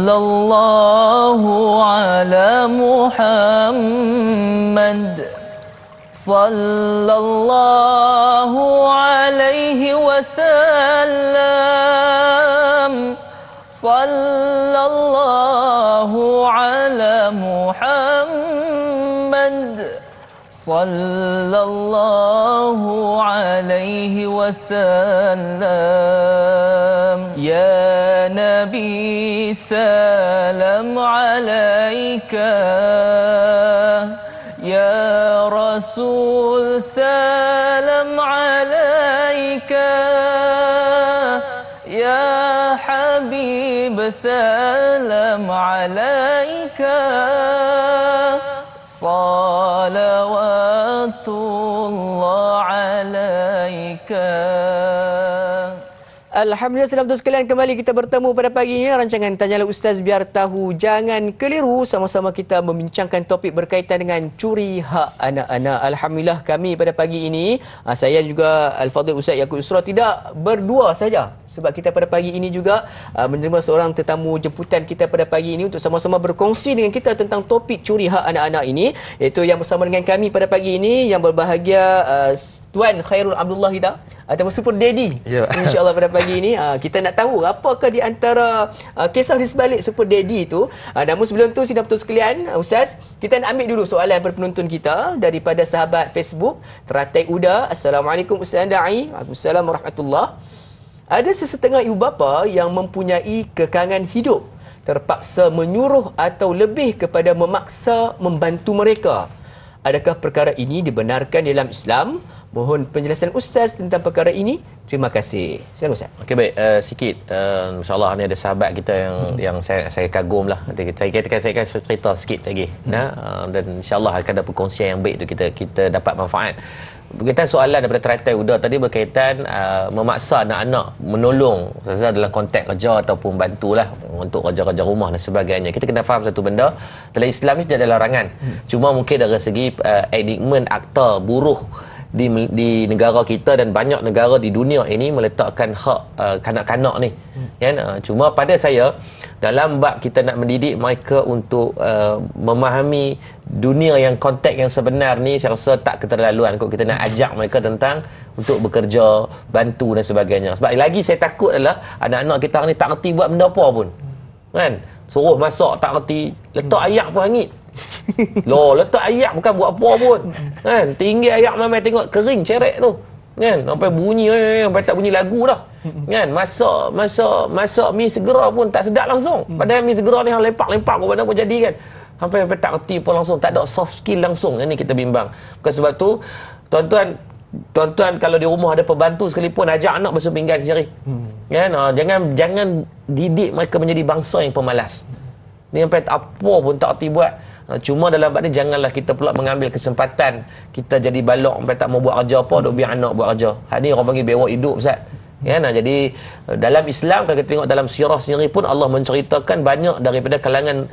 Sallallahu ala Muhammad, sallallahu alaihi wasallam, sallallahu ala Muhammad, sallallahu alaihi wasallam. Ya Nabi salam alaika, ya Rasul salam alaika, ya Habib salam alaika, salawatullah alaika. Alhamdulillah, salam betul sekalian, kembali kita bertemu pada pagi ini rancangan Tanyalah Ustaz biar tahu jangan keliru. Sama-sama kita membincangkan topik berkaitan dengan curi hak anak-anak. Alhamdulillah, kami pada pagi ini, saya juga Al-Fadhil Ustaz Yaakob Yusra, tidak berdua saja, sebab kita pada pagi ini juga menerima seorang tetamu jemputan kita pada pagi ini untuk sama-sama berkongsi dengan kita tentang topik curi hak anak-anak ini, iaitu yang bersama dengan kami pada pagi ini yang berbahagia Tuan Khairul Abdullah kita, ataupun Super Daddy, insya-Allah pada pagi ini. Kita nak tahu apakah di antara kisah di sebalik Super Daddy itu. Namun sebelum tu, sidang betul sekalian, Ustaz, kita nak ambil dulu soalan daripada penonton kita daripada sahabat Facebook Teratai Uda. Assalamualaikum Ustaz Da'i. Waalaikumsalam warahmatullahi. Ada sesetengah ibu bapa yang mempunyai kekangan hidup terpaksa menyuruh atau lebih kepada memaksa membantu mereka. Adakah perkara ini dibenarkan dalam Islam? Mohon penjelasan Ustaz tentang perkara ini. Terima kasih. Silakan Ustaz.
Okey, baik. Sikit. InsyaAllah ni ada sahabat kita yang saya kagum lah. Saya akan cerita sikit lagi. Dan insyaAllah akan ada perkongsian yang baik tu, kita dapat manfaat. Berkaitan soalan daripada Teratai Uda tadi berkaitan memaksa anak-anak menolong dalam konteks kerja ataupun bantulah untuk kerja-kerja rumah dan sebagainya. Kita kena faham satu benda, dalam Islam ni tidak ada larangan. Cuma mungkin dari segi enactment akta buruh di negara kita dan banyak negara di dunia ini meletakkan hak kanak-kanak ni, kan? Cuma pada saya, dalam bab kita nak mendidik mereka untuk memahami dunia yang konteks yang sebenar ni, saya rasa tak keterlaluan kot kita nak ajak mereka tentang untuk bekerja, bantu dan sebagainya. Sebab lagi saya takut adalah anak-anak kita ni tak reti buat benda apa pun, kan? Suruh masak tak reti, letak ayak pun hangit. Loh, letak ayak bukan buat apa pun, kan? Tinggi ayak memang tengok kering cerek tu, kan? Sampai bunyi, sampai tak bunyi lagu dah, kan? Masak mi segera pun tak sedap langsung. Padahal mi segera ni hang lempak-lempak pun benda pun jadi, kan? Sampai tak reti pun langsung, tak ada soft skill langsung. Ini kita bimbang. Bukan sebab tu, tuan-tuan kalau di rumah ada pembantu sekalipun, ajak anak basuh pinggan sendiri, kan? Jangan didik mereka menjadi bangsa yang pemalas. Ni sampai apa pun tak reti buat. Cuma dalam bab ni janganlah kita pula mengambil kesempatan kita jadi balok sampai tak mau buat kerja apa, duk biar anak buat kerja. Hal ni orang panggil bewak hidup, Ustaz. Kan? Jadi dalam Islam, kalau kita tengok dalam sirah sendiri pun Allah menceritakan banyak daripada kalangan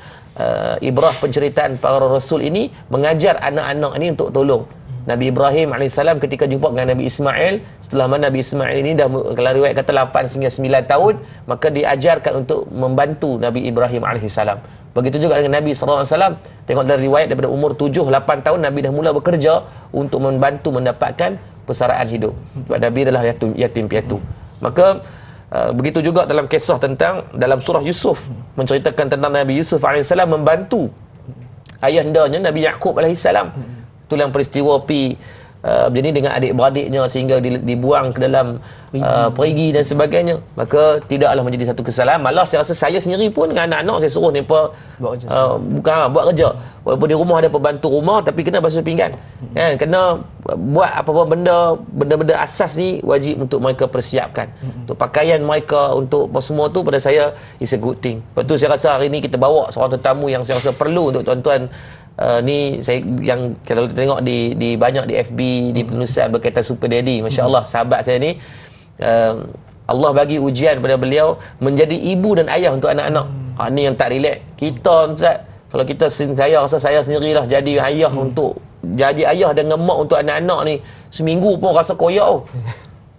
ibrah penceritaan para rasul ini mengajar anak-anak ini untuk tolong. Nabi Ibrahim AS ketika jumpa dengan Nabi Ismail, setelah mana Nabi Ismail ini dah, kalau riwayat kata 8-9 tahun, maka diajarkan untuk membantu Nabi Ibrahim AS. Begitu juga dengan Nabi SAW. Tengok dari riwayat daripada umur 7-8 tahun Nabi dah mula bekerja untuk membantu mendapatkan persaraan hidup. Sebab Nabi adalah yatim piatu. Maka Begitu juga dalam kisah tentang dalam surah Yusuf, menceritakan tentang Nabi Yusuf AS membantu ayahandanya Nabi Yaqub AS. Itulah peristiwa jadi dengan adik-beradiknya sehingga dibuang ke dalam perigi dan sebagainya. Maka tidaklah menjadi satu kesalahan. Malah saya rasa saya sendiri pun dengan anak-anak saya suruh mereka buat kerja. Walaupun di rumah ada pembantu rumah, tapi kena basuh pinggan. Kan, kena buat apa-apa benda-benda asas ni wajib untuk mereka persiapkan. Untuk pakaian mereka, untuk semua tu pada saya is a good thing. Lepas tu saya rasa hari ni kita bawa seorang tetamu yang saya rasa perlu untuk tuan-tuan. Ni saya yang kalau kita tengok di banyak di FB, di penulisan berkaitan Super Daddy, masya-Allah sahabat saya ni Allah bagi ujian kepada beliau menjadi ibu dan ayah untuk anak-anak. Ni yang tak relax. Kita Ustaz, kalau saya rasa saya sendirilah jadi ayah untuk jadi ayah dan mak untuk anak-anak ni seminggu pun rasa koyak.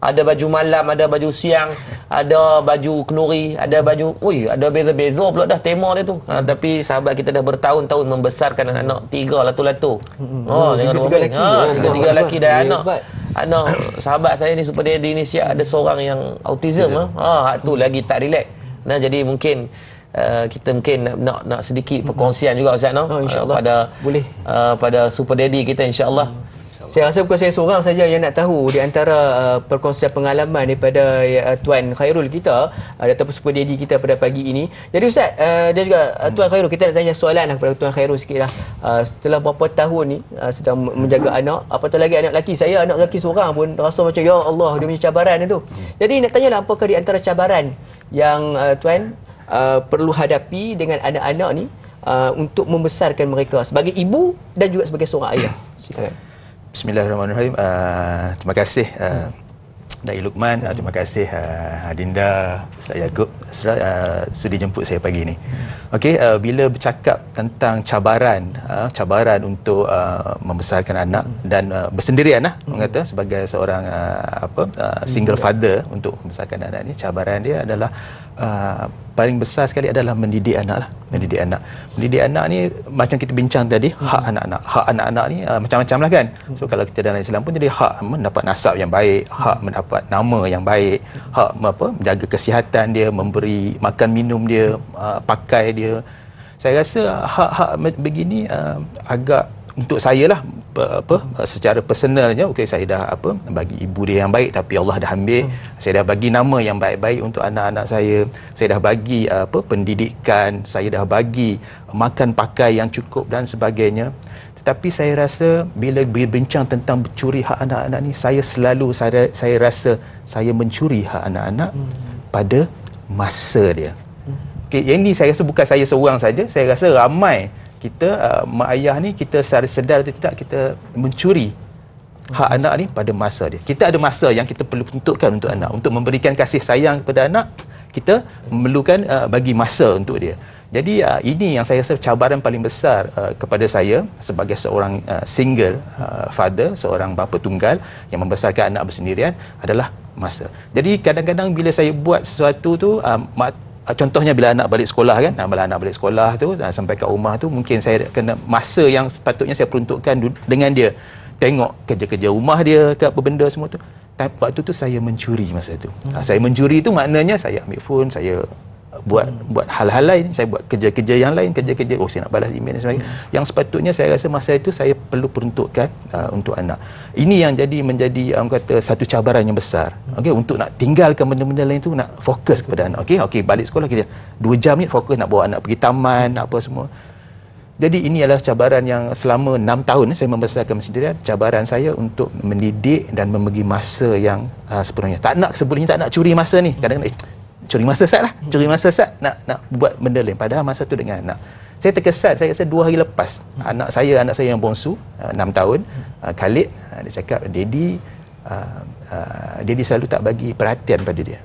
Ada baju malam, ada baju siang, ada baju kenuri, ada baju, ada beza-beza pula dah tema dia tu. Tapi sahabat kita dah bertahun-tahun membesarkan anak-anak 3 latu-latu. Tiga lelaki dan anak sahabat saya ni Super Daddy ni siap ada seorang yang autism. Tu lagi tak relax. Nah, jadi mungkin kita mungkin nak sedikit perkongsian juga Ustaz
insya-Allah boleh
pada Super Daddy kita insya-Allah.
Saya rasa bukan saya seorang saja yang nak tahu di antara perkongsian pengalaman daripada Tuan Khairul kita ataupun Super Daddy kita pada pagi ini. Jadi Ustaz dan juga Tuan Khairul, kita nak tanya soalan kepada Tuan Khairul sikitlah. Setelah berapa tahun ni sedang menjaga anak, apatah lagi anak lelaki, saya anak lelaki seorang pun rasa macam ya Allah dia punya cabaran itu. Jadi nak tanyalah, apakah di antara cabaran yang Tuan perlu hadapi dengan anak-anak ni untuk membesarkan mereka sebagai ibu dan juga sebagai seorang ayah? Silakan.
Bismillahirrahmanirrahim. Terima kasih Da'i Luqman, terima kasih Adinda, Ustaz Yaakob sudi jemput saya pagi ni. Okey, bila bercakap tentang cabaran untuk membesarkan anak dan bersendirian orang kata sebagai seorang single father untuk membesarkan anak ni, cabaran dia adalah paling besar sekali adalah mendidik anak. Mendidik anak ni macam kita bincang tadi, hak anak-anak ni macam-macam lah kan. So kalau kita dalam Islam pun jadi hak mendapat nasab yang baik, hak mendapat nama yang baik, hak menjaga kesihatan dia, memberi makan minum dia, pakai dia. Saya rasa hak-hak begini agak untuk saya lah secara personalnya, saya dah bagi ibu dia yang baik, tapi Allah dah ambil. Saya dah bagi nama yang baik-baik untuk anak-anak saya dah bagi pendidikan, saya dah bagi makan pakai yang cukup dan sebagainya. Tetapi saya rasa bila berbincang tentang mencuri hak anak-anak ni, saya rasa saya mencuri hak anak-anak pada masa dia. Yang ini saya rasa bukan saya seorang saja, saya rasa ramai kita mak ayah ni, kita secara sedar atau tidak kita mencuri hak anak ni pada masa dia. Kita ada masa yang kita perlu tentukan untuk anak, untuk memberikan kasih sayang kepada anak, kita memerlukan bagi masa untuk dia. Jadi ini yang saya rasa cabaran paling besar kepada saya sebagai seorang single father, seorang bapa tunggal yang membesarkan anak bersendirian adalah masa. Jadi kadang-kadang bila saya buat sesuatu tu, contohnya bila anak balik sekolah kan, bila anak balik sekolah tu sampai kat rumah tu, mungkin saya kena masa yang sepatutnya saya peruntukkan dengan dia, tengok kerja-kerja rumah dia ke apa benda semua tu. Waktu tu saya mencuri masa tu. Saya mencuri tu maknanya saya ambil phone, saya buat hal-hal lain, saya buat kerja-kerja yang lain, saya nak balas email dan sebagainya. Yang sepatutnya saya rasa masa itu saya perlu peruntukkan untuk anak. Ini yang menjadi orang kata satu cabaran yang besar. Untuk nak tinggalkan benda-benda lain tu, nak fokus kepada anak. Balik sekolah kita 2 jam ni fokus nak bawa anak pergi taman, apa semua. Jadi ini adalah cabaran yang selama 6 tahun saya membesarkan sendirian. Cabaran saya untuk mendidik dan membagi masa yang sepenuhnya. Sebelumnya tak nak curi masa ni. Kadang-kadang curi masa Ustaz lah, nak buat benda lain, padahal masa tu dengan anak. Saya terkesan, saya rasa 2 hari lepas anak saya yang bongsu 6 tahun, Khalid, dia cakap Daddy selalu tak bagi perhatian pada dia.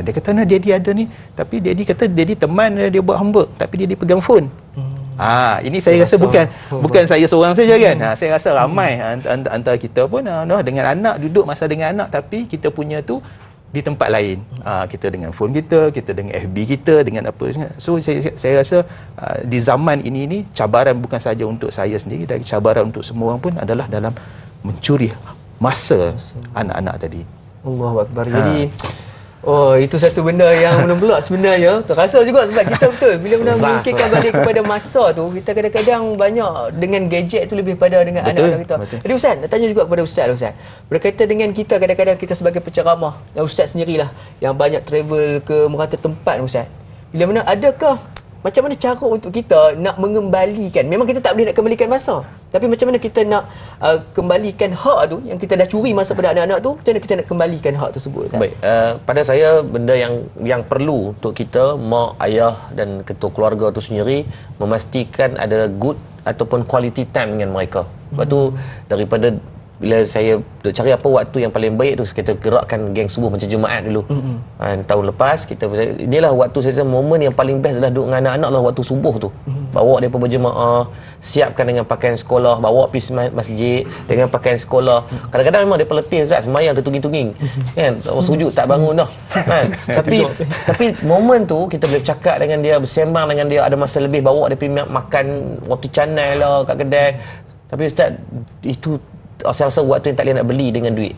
Dia kata Daddy ada ni, tapi Daddy kata Daddy teman dia buat homework, tapi Daddy pegang phone. Ini saya rasa bukan saya seorang saja kan. Saya rasa ramai antara kita pun dengan anak, duduk masa dengan anak, tapi kita punya tu di tempat lain. Kita dengan phone kita dengan FB kita, dengan apa. So saya rasa di zaman ini cabaran bukan saja untuk saya sendiri, dan cabaran untuk semua orang pun adalah dalam mencuri masa anak-anak tadi.
Allahu Akbar. Jadi Oh, itu satu benda yang menembelak sebenarnya. Terasa juga sebab kita betul bila kena memikirkan balik kepada masa tu, kita kadang-kadang banyak dengan gadget tu lebih pada dengan anak-anak kita.
Betul.
Jadi Ustaz, nak tanya juga kepada Ustaz. Berkaitan dengan kita kadang-kadang kita sebagai penceramah, Ustaz sendirilah yang banyak travel ke merata tempat Ustaz. Bila mana adakah macam mana cara untuk kita nak mengembalikan, memang kita tak boleh nak kembalikan masa, tapi macam mana kita nak kembalikan hak tu yang kita dah curi masa pada anak-anak tu, macam mana kita nak kembalikan hak tersebut kan?
Baik, pada saya benda yang perlu untuk kita, mak, ayah dan ketua keluarga tu sendiri memastikan ada good ataupun quality time dengan mereka. Sebab tu daripada bila saya cari apa waktu yang paling baik tu, kita gerakkan geng subuh macam Jumaat dulu. Tahun lepas kita, inilah waktu saya momen yang paling best adalah duduk dengan anak-anak lah waktu subuh tu. Bawa dia berjemaah, siapkan dengan pakaian sekolah, bawa pergi masjid dengan pakaian sekolah. Kadang-kadang memang dia peletih Ustaz, semayang tertunging-tunging kan, sujud tak bangun dah kan. tapi momen tu kita boleh bercakap dengan dia, bersembang dengan dia, ada masa lebih, bawa dia pergi makan roti canai lah kat kedai. Tapi Ustaz, itu saya rasa waktu yang tak boleh nak beli dengan duit.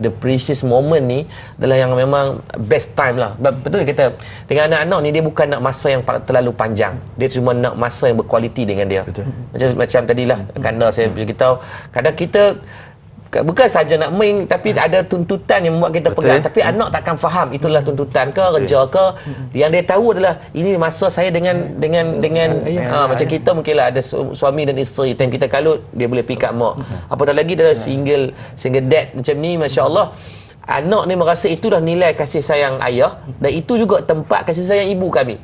The precious moment ni adalah yang memang best time lah. Betul kita dengan anak-anak ni, dia bukan nak masa yang terlalu panjang, dia cuma nak masa yang berkualiti dengan dia. Betul. Macam tadilah Kanda saya beritahu, kadang kita bukan saja nak main, tapi ada tuntutan yang membuat kita pegang. Tapi anak takkan faham itulah tuntutan ke kerja ke. Yang dia tahu adalah ini masa saya dengan macam kita mungkinlah ada suami dan isteri, time kita kalut dia boleh pick up mak. Apatah lagi dalam single dad macam ni, masya-Allah. Anak ni merasa itulah nilai kasih sayang ayah, dan itu juga tempat kasih sayang ibu kami.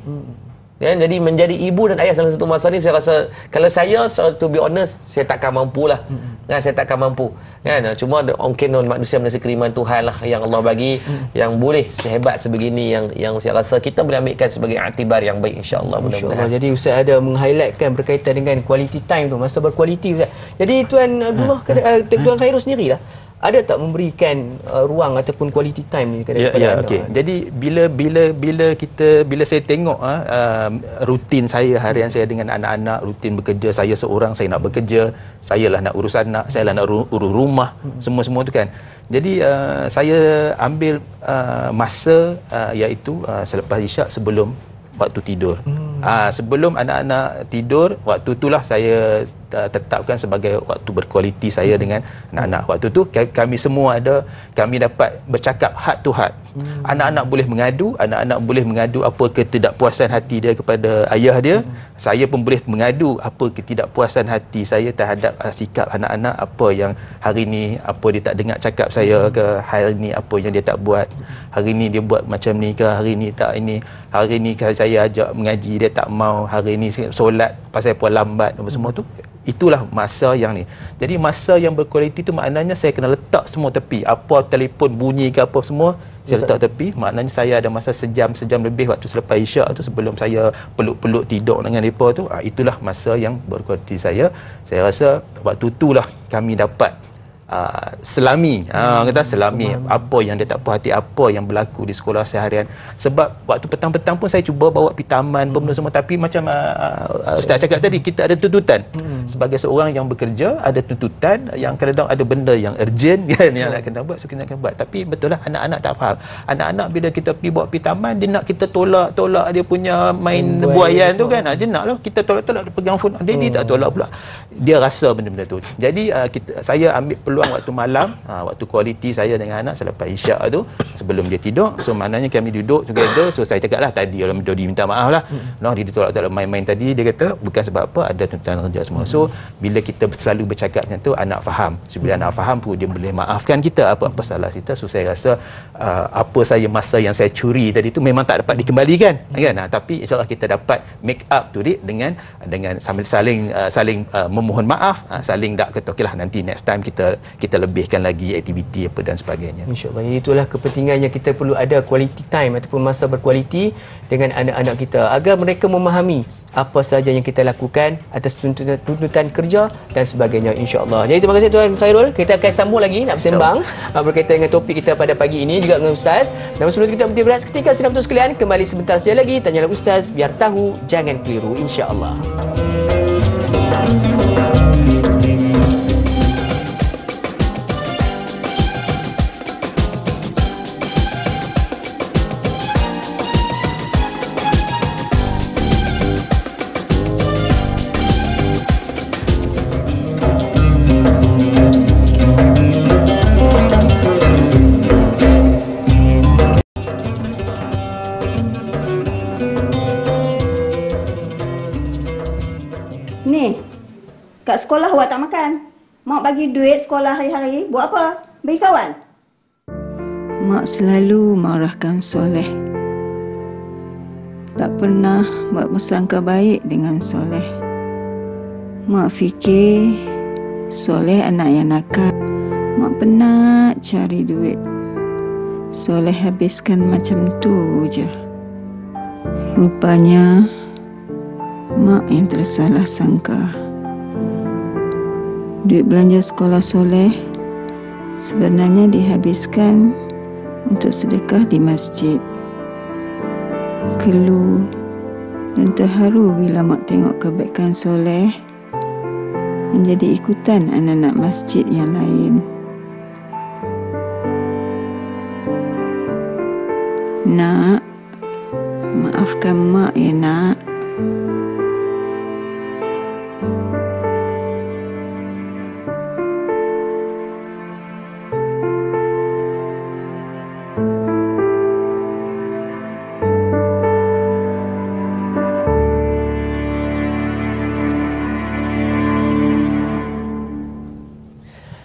Ya, jadi menjadi ibu dan ayah dalam satu masa ni, saya rasa kalau saya, to be honest, saya takkan mampu lah. Saya takkan mampu kan. Cuma mungkin manusia kiriman Tuhan lah yang Allah bagi, yang boleh sehebat sebegini, yang saya rasa kita boleh ambilkan sebagai iktibar yang baik, insya-Allah.
Mudah-mudahan. Jadi Ustaz ada meng-highlightkan berkaitan dengan quality time tu, masa berkualiti Ustaz. Jadi Tuan Abdullah, Tuan Khairul sendirilah, ada tak memberikan ruang ataupun quality time ni kepada anak?
Okey. Jadi bila saya tengok rutin saya, harian saya dengan anak-anak, rutin bekerja, saya seorang, saya nak bekerja, saya lah nak urus anak, saya lah nak urus rumah, semua tu kan. Jadi saya ambil masa iaitu selepas isyak, sebelum waktu tidur. Sebelum anak-anak tidur, waktu itulah saya tetapkan sebagai waktu berkualiti saya dengan anak-anak. Waktu tu kami semua kami dapat bercakap heart to heart. Anak-anak boleh mengadu apa ketidakpuasan hati dia kepada ayah dia. Saya pun boleh mengadu apa ketidakpuasan hati saya terhadap sikap anak-anak, apa yang hari ni, apa dia tak dengar cakap saya ke, hari ni apa yang dia tak buat, hari ni dia buat macam ni ke, hari ni tak ini, hari ni saya ajak mengaji dia tak mau, hari ni solat pasal puan lambat, apa semua tu. Itulah masa yang ni. Jadi masa yang berkualiti tu maknanya saya kena letak semua tepi. Apa telefon bunyi ke apa semua, saya letak tepi. Maknanya saya ada masa sejam lebih waktu selepas isyak tu, sebelum saya peluk-peluk tidur dengan mereka tu. Itulah masa yang berkualiti saya. Saya rasa waktu itulah kami dapat selami apa yang dia tak puas hati, apa yang berlaku di sekolah seharian. Sebab waktu petang-petang pun saya cuba bawa pergi taman benda semua, tapi macam Ustaz cakap tadi, kita ada tuntutan. Sebagai seorang yang bekerja, ada tuntutan yang kadang-kadang ada benda yang urgent kan, yang nak kena buat, so kita akan buat. Tapi betul lah, anak-anak tak faham. Anak-anak bila kita pergi bawa pergi taman, dia nak kita tolak dia punya main buaian tu kan. Dia nak lah kita tolak, dia pegang phone, dia tak tolak pula. Dia rasa benda-benda tu. Jadi saya ambil peluang waktu malam, waktu kualiti saya dengan anak selepas isyak tu, sebelum dia tidur. So maknanya kami duduk together. So saya cakap lah tadi, orang Dodi minta maaf lah, dia tolak main-main tadi. Dia kata bukan sebab apa, ada tuntutan kerja semua. So bila kita selalu bercakap macam tu, anak faham. So bila anak faham pun, dia boleh maafkan kita apa-apa salah kita. So saya rasa masa yang saya curi tadi tu memang tak dapat dikembalikan kan. Tapi insyaAllah kita dapat make up to it dengan saling memohon maaf, saling tak kata okeylah, nanti next time kita lebihkan lagi aktiviti apa dan sebagainya.
InsyaAllah. Itulah kepentingannya kita perlu ada quality time ataupun masa berkualiti dengan anak-anak kita, agar mereka memahami apa sahaja yang kita lakukan atas tuntutan kerja dan sebagainya, insya-Allah. Jadi terima kasih Tuan Khairul. Kita akan sambung lagi nak bersembang berkaitan dengan topik kita pada pagi ini juga dengan Ustaz. Dan sebelum kita berhenti berehat seketika, sidang betul sekalian, kembali sebentar saja lagi Tanyalah Ustaz, biar tahu jangan keliru, insya-Allah.
ni? Kat sekolah awak tak makan. Mak bagi duit sekolah hari-hari. Buat apa? Bagi kawan?
Mak selalu marahkan Soleh. Tak pernah buat bersangka baik dengan Soleh. Mak fikir Soleh anak yang nakal. Mak penat cari duit. Soleh habiskan macam tu je. Rupanya Mak yang tersalah sangka. Duit belanja sekolah Soleh sebenarnya dihabiskan untuk sedekah di masjid. Keluh dan terharu bila Mak tengok kebaikan Soleh menjadi ikutan anak-anak masjid yang lain. Nak, maafkan Mak ya nak.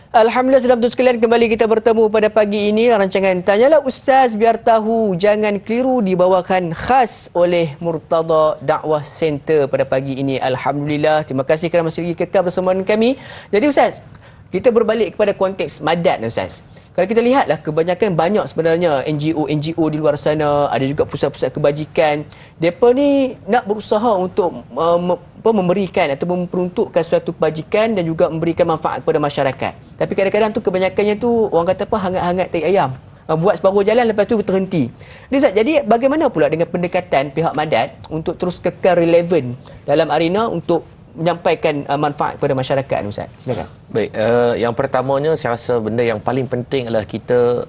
Alhamdulillah, saudara betul sekalian, kembali kita bertemu pada pagi ini. Rancangan Tanyalah Ustaz Biar Tahu Jangan Keliru dibawakan khas oleh Murtada Dakwah Center pada pagi ini. Alhamdulillah, terima kasih kerana masih lagi kekal bersama dengan kami. Jadi Ustaz, kita berbalik kepada konteks madat Ustaz. Kalau kita lihatlah, kebanyakan banyak sebenarnya NGO di luar sana, ada juga pusat-pusat kebajikan. Mereka ni nak berusaha untuk memberikan atau memperuntukkan suatu kebajikan dan juga memberikan manfaat kepada masyarakat. Tapi kadang-kadang tu kebanyakannya tu orang kata apa, hangat-hangat tai ayam. Buat separuh jalan lepas tu terhenti. Jadi bagaimana pula dengan pendekatan pihak Madat untuk terus kekal relevan dalam arena untuk menyampaikan manfaat kepada masyarakat, Ustaz? Silakan.
Baik, yang pertamanya saya rasa benda yang paling penting adalah kita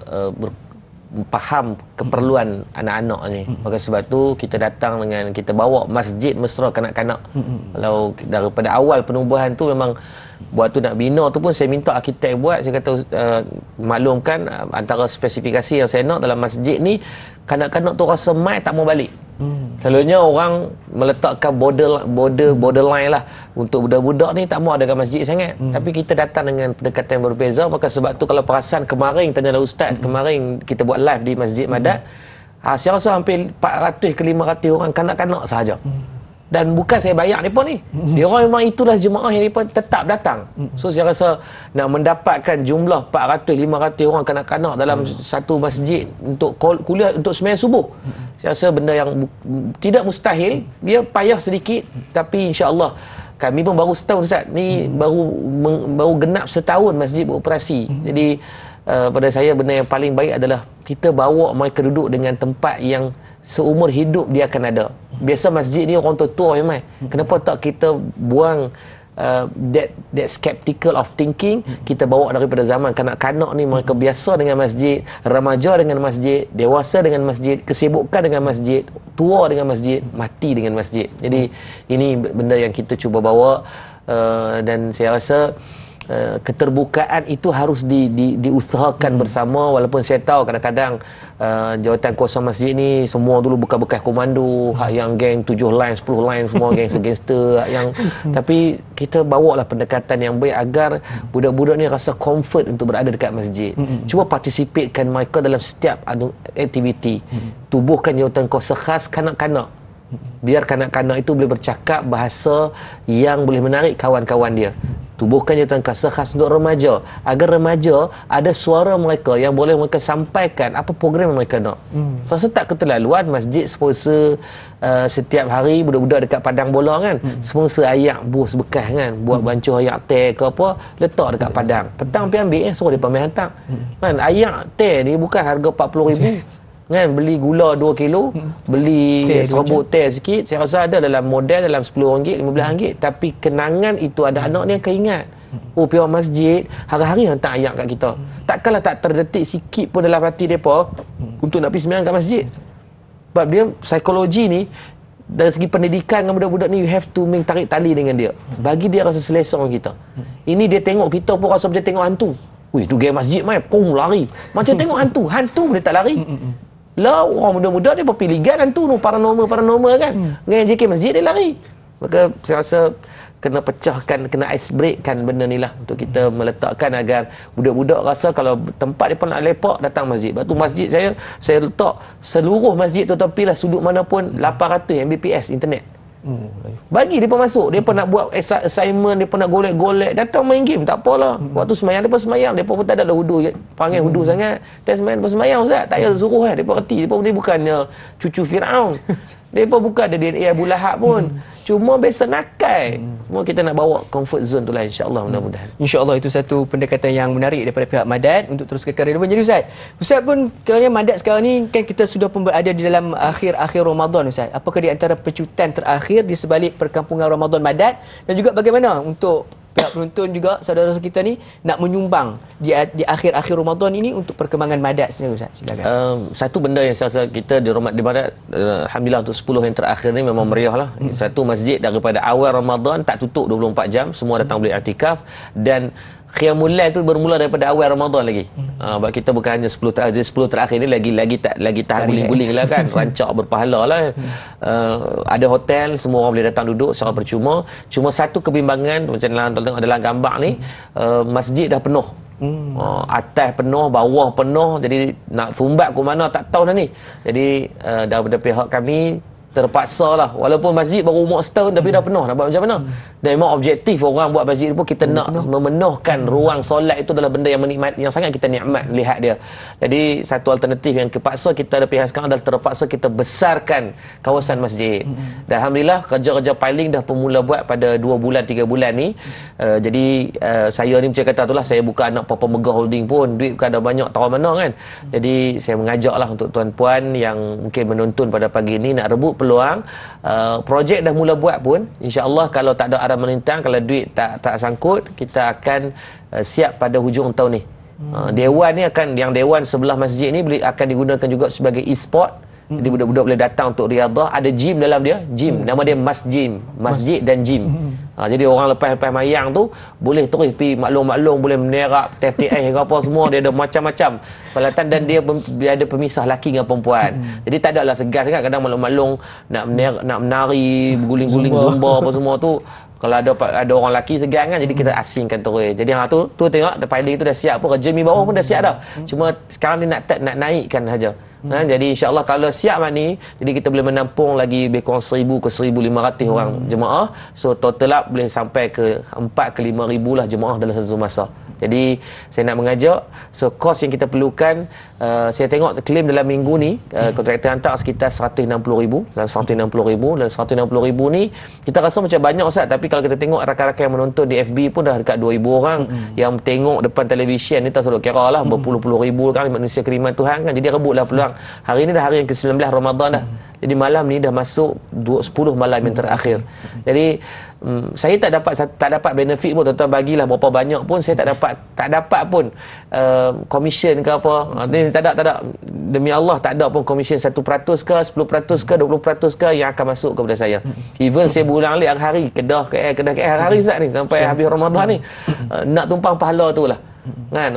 faham keperluan anak-anak ni. Maka sebab tu kita datang dengan, kita bawa masjid mesra kanak-kanak. Kalau daripada awal penubuhan tu memang buat tu nak bina tu pun saya minta arkitek buat. Saya kata maklumkan antara spesifikasi yang saya nak dalam masjid ni, kanak-kanak tu rasa mai tak mau balik. Selalunya orang meletakkan borderline lah untuk budak-budak ni tak mau ada kat masjid sangat. Tapi kita datang dengan pendekatan yang berbeza. Maka sebab tu kalau perasan kemarin Tanyalah Ustaz, kemarin kita buat live di Masjid Madat, saya rasa hampir 400 ke 500 orang kanak-kanak sahaja. Dan bukan saya bayar mereka ni. Dia orang memang itulah jemaah yang mereka tetap datang. So saya rasa nak mendapatkan jumlah 400-500 orang kanak-kanak dalam satu masjid untuk kuliah, untuk sembahyang subuh, saya rasa benda yang tidak mustahil. Dia payah sedikit, tapi insya-Allah kami pun baru setahun Ustaz. Ni baru genap setahun masjid beroperasi. Jadi pada saya benda yang paling baik adalah kita bawa mereka duduk dengan tempat yang seumur hidup dia akan ada. Biasa masjid ni orang tua-tua yang main. Kenapa tak kita buang that skeptical of thinking, kita bawa daripada zaman kanak-kanak ni, mereka biasa dengan masjid, remaja dengan masjid, dewasa dengan masjid, kesibukan dengan masjid, tua dengan masjid, mati dengan masjid. Jadi ini benda yang kita cuba bawa, dan saya rasa keterbukaan itu harus diusahakan bersama. Walaupun saya tahu kadang-kadang jawatan kuasa masjid ni semua dulu bekas-bekas komando, hak yang geng 7 line 10 line semua gangster yang tapi kita bawalah pendekatan yang baik agar budak-budak ni rasa comfort untuk berada dekat masjid. Cuba participatkan mereka dalam setiap aktiviti. Tubuhkan jawatan kuasa khas kanak-kanak, biar kanak-kanak itu boleh bercakap bahasa yang boleh menarik kawan-kawan dia. Tubuhkan jawatan kuasa khas untuk remaja, agar remaja ada suara mereka yang boleh mereka sampaikan apa program yang mereka nak. Saya rasa tak keterlaluan masjid sponsor setiap hari budak-budak dekat padang bola kan, sponsor ayak bus bekas kan, buat bancuh ayak teh ke apa, letak dekat padang. Petang pergi ambil suruh dia ambil hantar. Kan ayak teh ni bukan harga 40,000. Kan, beli gula 2 kilo, beli serbuk teh sikit, saya rasa ada dalam model dalam RM10, RM15, tapi kenangan itu ada anak ni akan ingat. Oh, pihak masjid hari-hari hantar ayat kat kita. Takkanlah tak terdetik sikit pun dalam hati mereka untuk nak pergi sembahyang kat masjid. Sebab dia psikologi ni dari segi pendidikan dengan budak-budak ni, you have to tarik tali dengan dia. Bagi dia rasa selesa dengan kita. Ini dia tengok kita pun rasa macam tengok hantu. Wih, tu gaya masjid mai, pum lari. Macam tengok hantu. Hantu dia tak lari. Lah orang muda-muda dia berpilihan hantu tu, paranormal kan. Dengan JK masjid dia lari. Maka saya rasa kena pecahkan, kena ice break kan benda ni lah, untuk kita meletakkan agar budak-budak rasa kalau tempat dia pun nak lepak datang masjid. Sebab tu masjid saya letak seluruh masjid tu, tapi lah sudut mana pun 800 Mbps internet. Bagi dia pun masuk, dia pun nak buat assignment, dia pun nak golek-golek, datang main game tak apalah. Waktu semayang dia pun semayang, dia pun tak ada lah hudu, panggil hudu sangat. Dia semayang dia pun semayang Ustaz, tak payah suruh kan, dia pun reti. Dia pun bukannya cucu Firaun. Dia pun bukan ada DNA Abu Lahab pun. Cuma biasa nakai. Cuma kita nak bawa comfort zone tu lah, insya-Allah, mudah-mudahan.
InsyaAllah itu satu pendekatan yang menarik daripada pihak Madat untuk terus kekal relevan. Jadi Ustaz pun kerana Madat sekarang ni kan kita sudah pun berada di dalam akhir-akhir Ramadan Ustaz. Apakah di antara pecutan terakhir di sebalik perkampungan Ramadan Madat, dan juga bagaimana untuk pihak penonton juga saudara kita ni nak menyumbang di akhir-akhir Ramadan ini untuk perkembangan Madat sendiri Ustaz? Silakan.
Satu benda yang saya rasa kita di Madat, alhamdulillah untuk 10 yang terakhir ni memang meriah lah. Satu, masjid daripada awal Ramadan tak tutup 24 jam, semua datang boleh i'tikaf, dan Qiyamul Lail tu bermula daripada awal Ramadan lagi. Sebab kita bukan hanya 10 terakhir, 10 terakhir ni lagi tahap guling-guling lah kan. Rancak berpahala lah. Ada hotel, semua orang boleh datang duduk secara percuma. Cuma satu kebimbangan, macam tengok dalam gambar ni, masjid dah penuh. Atas penuh, bawah penuh, jadi nak sumbat ke mana tak tahu dah ni. Jadi daripada pihak kami terpaksa lah, walaupun masjid baru umur setahun tapi dah penuh, nak buat macam mana? Dan memang objektif orang buat masjid pun kita nak memenuhkan ruang solat, itu adalah benda yang menikmat, yang sangat kita nikmat lihat dia. Jadi satu alternatif yang terpaksa kita ada pihak sekarang adalah terpaksa kita besarkan kawasan masjid. Dan alhamdulillah kerja-kerja piling dah pemula buat pada 2 bulan 3 bulan ni. Jadi saya ni macam kata itulah, saya bukan anak Papa Megah Holding pun, duit bukan ada banyak tahu mana kan. Jadi saya mengajaklah untuk tuan-puan yang mungkin menonton pada pagi ni nak rebut peluang, projek dah mula buat pun, insya-Allah kalau tak ada arah melintang, kalau duit tak sangkut, kita akan siap pada hujung tahun ni. Dewan ni akan, yang dewan sebelah masjid ni akan digunakan juga sebagai e-sport. Jadi budak-budak boleh datang untuk riadah, ada gym dalam dia, gym, nama dia masjid dan gym. Jadi orang lepas mayang tu boleh terus pergi maklum-maklum, boleh menerak TFTI ke apa semua, dia ada macam-macam peralatan, dan dia ada pemisah lelaki dengan perempuan. Jadi tak adalah segan kan, kadang maklum-maklum nak menari, berguling-guling zumba apa semua tu, kalau ada orang lelaki segan kan, jadi kita asingkan terus. Jadi tu tengok piling tu dah siap pun, kerja mi bawah pun dah siap dah. Cuma sekarang ni nak naikkan saja. Jadi insya-Allah kalau siap ni, jadi kita boleh menampung lagi lebih kurang 1,000 ke 1,500 orang jemaah. So total up boleh sampai ke 4 ke 5,000 lah jemaah dalam satu masa. Jadi saya nak mengajak, so kos yang kita perlukan, saya tengok klaim dalam minggu ni kontraktor hantar sekitar 160,000. Dan 160,000 ni kita rasa macam banyak Ustaz, tapi kalau kita tengok rakan-rakan yang menonton di FB pun dah dekat 2,000 orang yang tengok depan televisyen ni, tak selalu kira lah berpuluh-puluh ribu kan manusia kiriman Tuhan kan. Jadi rebutlah peluang. Hari ni dah hari yang ke-19 Ramadan dah. Jadi malam ni dah masuk 10 malam yang terakhir. Jadi saya tak dapat benefit pun, tuan-tuan bagilah berapa banyak pun, saya tak dapat pun komisen ke apa. Ni tak ada demi Allah, tak ada pun komisen 1% ke 10% ke 20% ke yang akan masuk kepada saya. Even saya berulang alik hari Kedah hari Ustaz ni sampai habis Ramadan ni, nak tumpang pahala tu lah kan,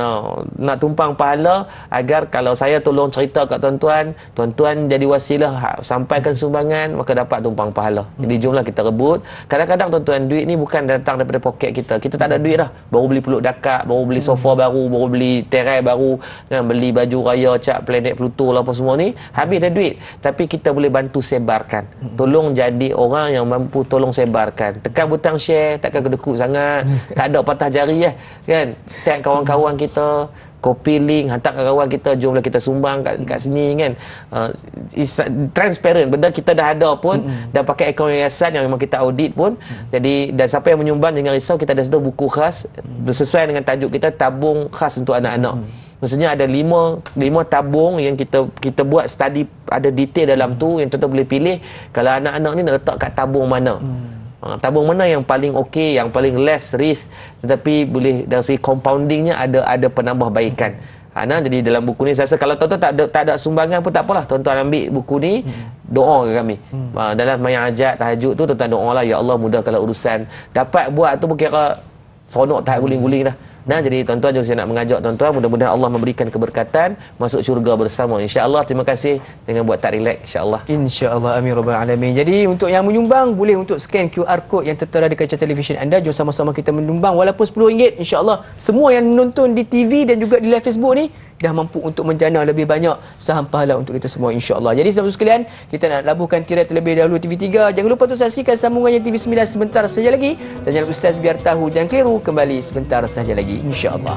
nak tumpang pahala agar kalau saya tolong cerita kat tuan-tuan jadi wasilah sampaikan sumbangan, maka dapat tumpang pahala. Jadi jomlah kita rebut. Kadang-kadang tuan-tuan, duit ni bukan datang daripada poket kita tak ada duit dah, baru beli peluk dakak, baru beli sofa baru, baru beli terai baru kan, beli baju raya cap planet Pluto lah apa semua ni, habis dah duit. Tapi kita boleh bantu sebarkan, tolong jadi orang yang mampu tolong sebarkan, tekan butang share, takkan kedekut sangat, tak ada patah jari kan, tag kawan-kawan kita, copy link, hantar ke kawan kita, jomlah kita sumbang kat sini kan. Transparent, benda kita dah ada pun, dah pakai akaun yayasan yang memang kita audit pun. Jadi dan siapa yang menyumbang jangan risau, kita ada sedia buku khas sesuai dengan tajuk kita, tabung khas untuk anak-anak. Maksudnya ada 5 tabung yang kita buat study, ada detail dalam tu yang tuan-tuan boleh pilih kalau anak-anak ni nak letak kat tabung mana. Tabung mana yang paling okey, yang paling less risk, tetapi boleh dari segi compoundingnya ada penambahbaikan. Jadi dalam buku ni saya rasa kalau tuan-tuan tak ada sumbangan pun tak apalah, tuan-tuan ambil buku ni, doa ke kami. Dalam mayang hajat, tahajud tu tuan-tuan doa lah, ya Allah mudahkanlah urusan. Dapat buat tu pun kira seronok tak guling-guling dah. Nah, jadi tuan-tuan juga saya nak mengajak tuan-tuan, mudah-mudahan Allah memberikan keberkatan masuk syurga bersama insya-Allah. Terima kasih dengan buat tak relax insya-Allah.
Insya-Allah, amin rabbal alamin. Jadi untuk yang menyumbang boleh untuk scan QR code yang tertera di kaca televisyen anda. Jom sama-sama kita menyumbang walaupun RM10 insya-Allah. Semua yang menonton di TV dan juga di live Facebook ni dah mampu untuk menjana lebih banyak saham pahala untuk kita semua insya-Allah. Jadi saudara sekalian, kita nak labuhkan tirai terlebih dahulu TV3. Jangan lupa untuk saksikan sambungannya TV9 sebentar saja lagi. Tanya Ustaz biar tahu jangan keliru, kembali sebentar saja lagi insya-Allah.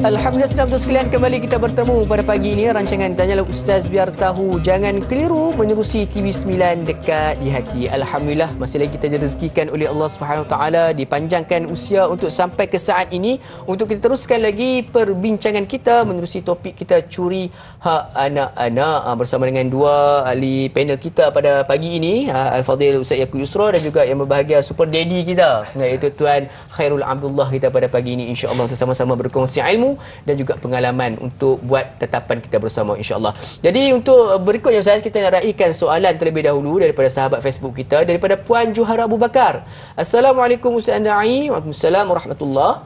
Alhamdulillah, saudara sekalian, kembali kita bertemu pada pagi ini. Rancangan Tanyalah Ustaz biar tahu jangan keliru menerusi TV9 dekat di hati. Alhamdulillah, masih lagi kita direzekikan oleh Allah Subhanahu Taala, dipanjangkan usia untuk sampai ke saat ini untuk kita teruskan lagi perbincangan kita menerusi topik kita curi hak anak-anak bersama dengan dua ahli panel kita pada pagi ini, Al-Fadhil Ustaz Yaakob Yusra dan juga yang berbahagia Super Daddy kita, iaitu Tuan Khairul Abdullah kita pada pagi ini, insya-Allah untuk sama-sama berkongsi ilmu dan juga pengalaman untuk buat tetapan kita bersama insya-Allah. Jadi untuk berikutnya Ustaz, kita nak raikan soalan terlebih dahulu daripada sahabat Facebook kita, daripada Puan Juhara Abu Bakar. Assalamualaikum Ustaz Andai. Waalaikumsalam warahmatullahi.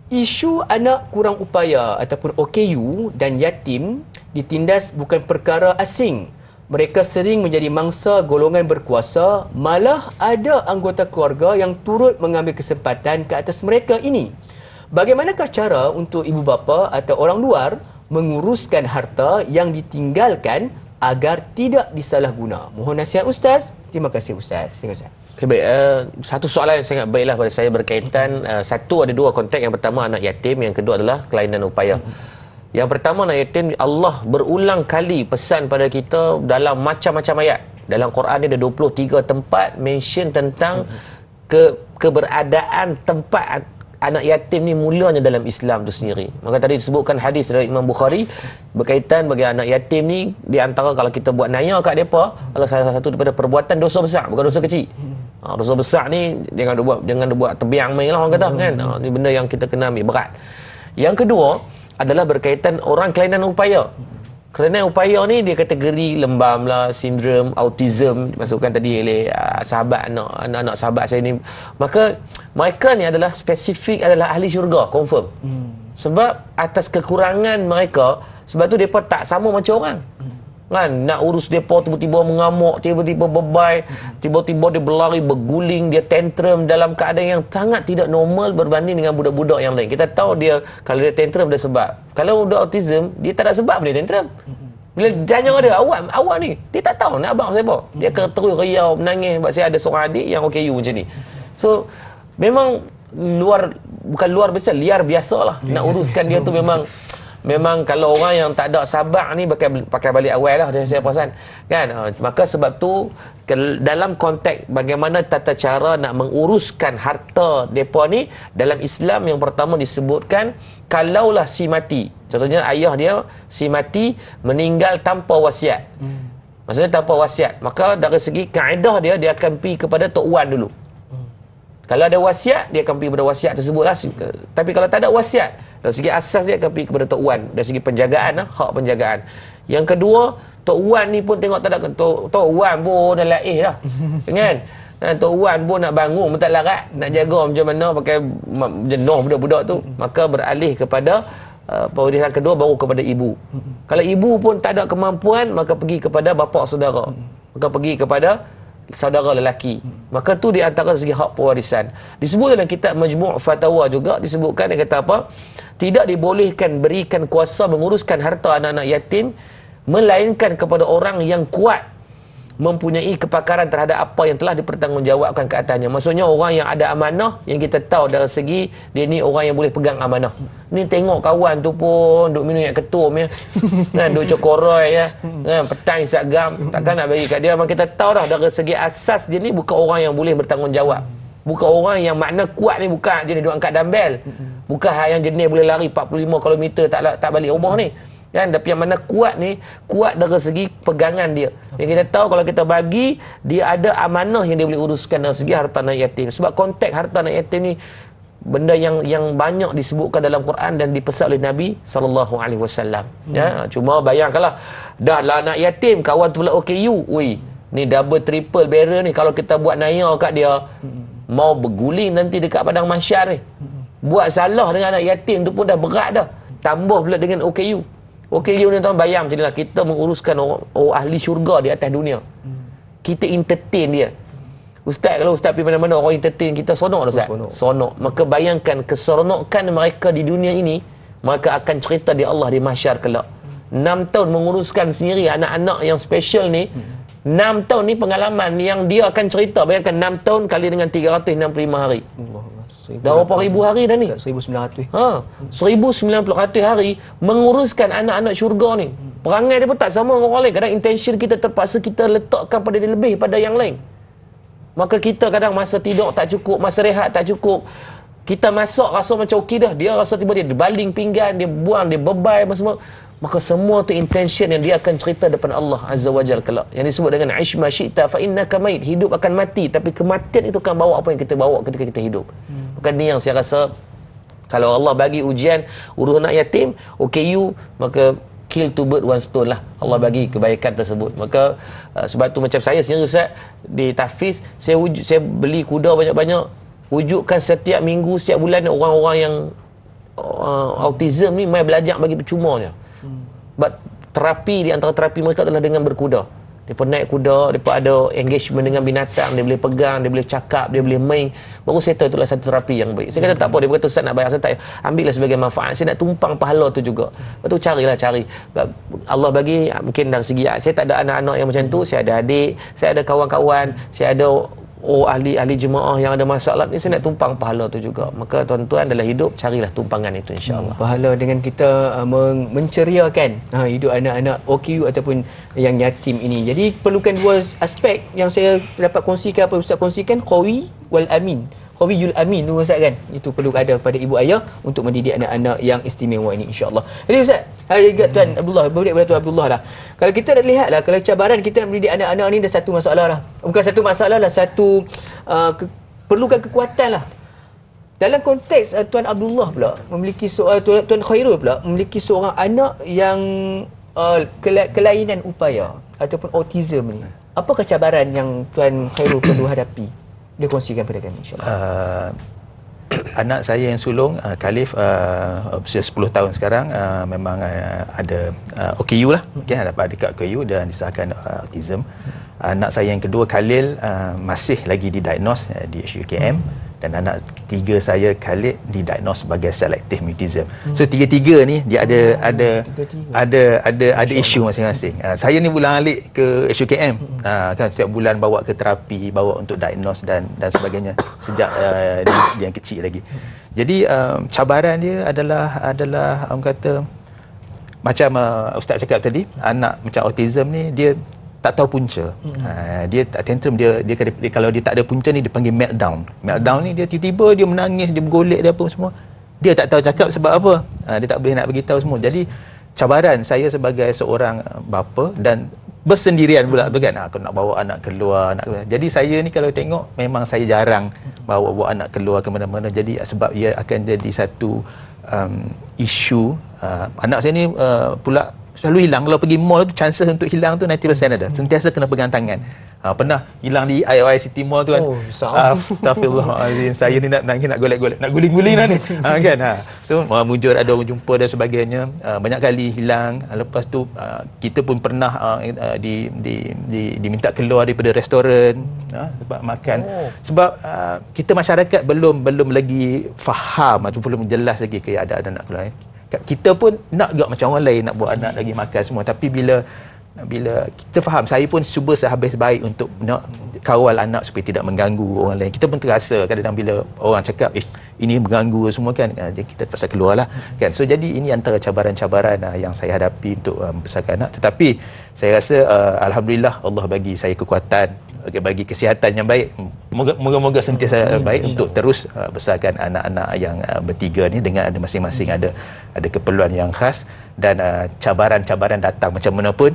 Isu anak kurang upaya ataupun OKU dan yatim ditindas bukan perkara asing. Mereka sering menjadi mangsa golongan berkuasa, malah ada anggota keluarga yang turut mengambil kesempatan ke atas mereka ini. Bagaimanakah cara untuk ibu bapa atau orang luar menguruskan harta yang ditinggalkan agar tidak disalahguna? Mohon nasihat Ustaz. Terima kasih Ustaz. Terima kasih.
Okay, baik. Satu soalan yang sangat baiklah pada saya berkaitan, satu ada dua konteks. Yang pertama anak yatim, yang kedua adalah kelainan upaya. Yang pertama anak yatim, Allah berulang kali pesan pada kita dalam macam-macam ayat. Dalam Quran ni ada 23 tempat mention tentang keberadaan tempat anak yatim ni mulanya dalam Islam tu sendiri. Maka tadi disebutkan hadis dari Imam Bukhari berkaitan bagi anak yatim ni, di antara kalau kita buat naya kat depa adalah salah satu daripada perbuatan dosa besar, bukan dosa kecil. Dosa besar ni jangan buat tebiang main lah orang kata kan. Ni benda yang kita kena ambil berat. Yang kedua adalah berkaitan orang kelainan upaya. Kelainan upaya ni dia kategori lembam lah, sindrom autism dimasukkan tadi oleh sahabat anak-anak sahabat saya ni. Maka mereka ni adalah spesifik adalah ahli syurga, confirm. Sebab atas kekurangan mereka, sebab tu mereka tak sama macam orang. Kan nak urus depa tiba-tiba mengamuk, tiba-tiba bebai, tiba-tiba dia berlari berguling, dia tantrum dalam keadaan yang sangat tidak normal berbanding dengan budak-budak yang lain. Kita tahu dia kalau dia tantrum ada sebab. Kalau budak autism dia tak ada sebab dia tantrum. Bila tanya dia, awak ni, dia tak tahu nak abang siapa. Dia akan terus riau menangis sebab saya ada seorang adik yang OKU macam ni. So memang bukan luar biasa, liar biasalah nak uruskan dia tu. Memang kalau orang yang tak ada sabar ni pakai balik awal lah, saya perasan kan. Maka sebab tu dalam konteks bagaimana tata cara nak menguruskan harta depa ni dalam Islam, yang pertama disebutkan kalaulah si mati, contohnya ayah dia si mati meninggal tanpa wasiat, maksudnya tanpa wasiat, maka dari segi kaedah dia akan pergi kepada Tok Wan dulu. Kalau ada wasiat, dia akan pergi kepada wasiat tersebutlah. Tapi kalau tak ada wasiat, dari segi asas dia akan pergi kepada Tok Wan, dari segi penjagaan, hak penjagaan. Yang kedua, Tok Wan ni pun tengok tak ada, Tok Wan pun dah laih dah. Kan? Tok Wan pun nak bangun, pun tak larat. Nak jaga macam mana, pakai jenuh budak-budak tu. Maka beralih kepada pewarisan kedua, baru kepada ibu. Kalau ibu pun tak ada kemampuan, maka pergi kepada bapa saudara. Maka pergi kepada saudara lelaki. Maka tu di antara segi hak pewarisan. Disebut dalam kitab Majmu' Fatawa juga, disebutkan dia kata apa? Tidak dibolehkan berikan kuasa menguruskan harta anak-anak yatim melainkan kepada orang yang kuat, mempunyai kepakaran terhadap apa yang telah dipertanggungjawabkan ke atasnya. Maksudnya orang yang ada amanah, yang kita tahu dari segi dia ni orang yang boleh pegang amanah. Ni tengok kawan tu pun duk minum yang ketum ya. Kan duk cokoroi ya. Kan petang isap gam, takkan nak bagi kat dia. Memang kita tahu dah dari segi asas dia ni bukan orang yang boleh bertanggungjawab. Bukan orang yang makna kuat ni, bukan dia ni duk angkat dumbbell. Bukan yang jenis boleh lari 45 km tak balik rumah ni. kan, tapi yang mana kuat ni kuat dari segi pegangan dia. Yang kita tahu kalau kita bagi, dia ada amanah yang dia boleh uruskan dari segi harta anak yatim. Sebab konteks harta anak yatim ni benda yang banyak disebutkan dalam Quran dan dipesan oleh Nabi SAW. Ya, cuma bayangkanlah, dah lah anak yatim, kawan tu pula OKU. Ui, ni double triple barrier ni, kalau kita buat naya kat dia, mau berguling nanti dekat padang mahsyar ni. Buat salah dengan anak yatim tu pun dah berat dah. Tambah pula dengan OKU. OKU ni tuan bayang macam ni lah, kita menguruskan orang ahli syurga di atas dunia. Kita entertain dia. Ustaz, kalau Ustaz pergi mana-mana orang entertain kita, sonok tak Ustaz? Sonok. Maka bayangkan keseronokan mereka di dunia ini, mereka akan cerita di Allah di mahsyar kelak. 6 tahun menguruskan sendiri anak-anak yang special ni. 6 tahun ni pengalaman yang dia akan cerita. Bayangkan 6 tahun kali dengan 365 hari. Dah berapa ribu hari dah ni?
1900.
1900 hari menguruskan anak-anak syurga ni. Perangai dia pun tak sama dengan orang lain. Kadang intention kita terpaksa kita letakkan pada dia lebih pada yang lain. Maka kita kadang masa tidur tak cukup, masa rehat tak cukup. Kita masak rasa macam okey dah, dia rasa tiba dia baling pinggan, dia buang, dia bebai semua. Maka semua tu intention yang dia akan cerita depan Allah Azza wa Jalla kelak. Yang disebut dengan aish ma syi'ta fa innaka mait. Hidup akan mati, tapi kematian itu akan bawa apa yang kita bawa ketika kita hidup. Maka ni yang saya rasa, kalau Allah bagi ujian urus anak yatim, OKU, maka kill two birds one stone lah. Allah bagi kebaikan tersebut. Maka sebab tu macam saya sendiri Ustaz di Tahfiz, saya beli kuda banyak-banyak, wujudkan setiap minggu, setiap bulan orang-orang yang autism ni mai belajar bagi percumanya. Sebab terapi, di antara terapi mereka adalah dengan berkuda. Mereka naik kuda, mereka ada engagement dengan binatang, dia boleh pegang, dia boleh cakap, dia boleh main. Baru saya tahu itulah satu terapi yang baik. Saya kata tak apa, dia berkata Ustaz nak bayar, saya tak, ambillah sebagai manfaat, saya nak tumpang pahala tu juga. Lepas tu cari. Allah bagi, mungkin dari segi, saya tak ada anak-anak yang macam tu, saya ada adik, saya ada kawan-kawan, saya ada ahli jemaah yang ada masalah ni, saya nak tumpang pahala tu juga. Maka tuan-tuan dalam hidup, carilah tumpangan itu insya-Allah.
Pahala dengan kita menceriakan hidup anak-anak OKU ataupun yang yatim ini. Jadi perlukan dua aspek yang saya dapat kongsikan, apa Ustaz kongsikan, qawi wal amin. Qawiyul amin tu Ustaz kan. Itu perlu ada pada ibu ayah untuk mendidik anak-anak yang istimewa ini insya-Allah. Jadi Ustaz, Tuan Abdullah, berbalik pada Tuan Abdullah lah. Kalau kita dah lihat lah, kalau cabaran kita nak mendidik anak-anak ni dah satu masalah lah. Bukan satu masalah lah, satu perlukan kekuatan lah. Dalam konteks Tuan Abdullah pula memiliki Tuan Khairul pula memiliki seorang anak yang kelainan upaya ataupun autism ni. Apakah cabaran yang Tuan Khairul perlu hadapi? Dia kongsikan pada kami insya-Allah.
Anak saya yang sulung Khalif usia 10 tahun sekarang, memang ada OKU lah, okay, ada dekat OKU dan disahkan autism. Anak saya yang kedua Khalil masih lagi didiagnose di SUKM, dan anak ketiga saya Khalid didiagnose sebagai selective mutism. So tiga-tiga ni dia ada isu masing-masing. Saya ni bulan-alik ke SUKM, kan setiap bulan bawa ke terapi, bawa untuk diagnose dan sebagainya sejak dia yang kecil lagi. Jadi cabaran dia adalah orang kata macam Ustaz cakap tadi, anak macam autism ni dia tak tahu punca. Dia tak tantrum, dia kalau dia tak ada punca ni dia panggil meltdown. Meltdown ni dia tiba-tiba dia menangis, dia bergolek, dia apa semua. Dia tak tahu cakap sebab apa. Dia tak boleh nak beritahu semua. Jadi cabaran saya sebagai seorang bapa dan bersendirian pula tu kan, aku nak bawa anak keluar, jadi saya ni kalau tengok memang saya jarang bawa anak keluar ke mana-mana. Jadi sebab ia akan jadi satu isu. Anak saya ni pula selalu hilang. Kalau pergi mall tu, chances untuk hilang tu 90% ada. Sentiasa kena pegang tangan. Pernah hilang di IOI City Mall tu kan. Astagfirullahalazim. Saya ni nak golek-golek, nak guling-guling dah ni. Kan. So mujur ada jumpa dan sebagainya. Banyak kali hilang. Lepas tu kita pun pernah diminta keluar daripada restoran sebab makan. Sebab kita masyarakat belum lagi faham atau belum jelas lagi keadaan anak keluar. Kita pun nak juga macam orang lain, nak buat anak lagi makan semua, tapi bila kita faham, saya pun cuba sehabis baik untuk nak kawal anak supaya tidak mengganggu orang lain. Kita pun terasa kadang-kadang bila orang cakap ini mengganggu semua kan, jadi kita terpaksa keluarlah kan. So jadi ini antara cabaran-cabaran yang saya hadapi untuk membesarkan anak. Tetapi saya rasa alhamdulillah Allah bagi saya kekuatan, bagi kesihatan yang baik. Moga-moga sentiasa baik untuk terus besarkan anak-anak yang bertiga ni dengan ada masing-masing ada keperluan yang khas, dan cabaran-cabaran datang macam mana pun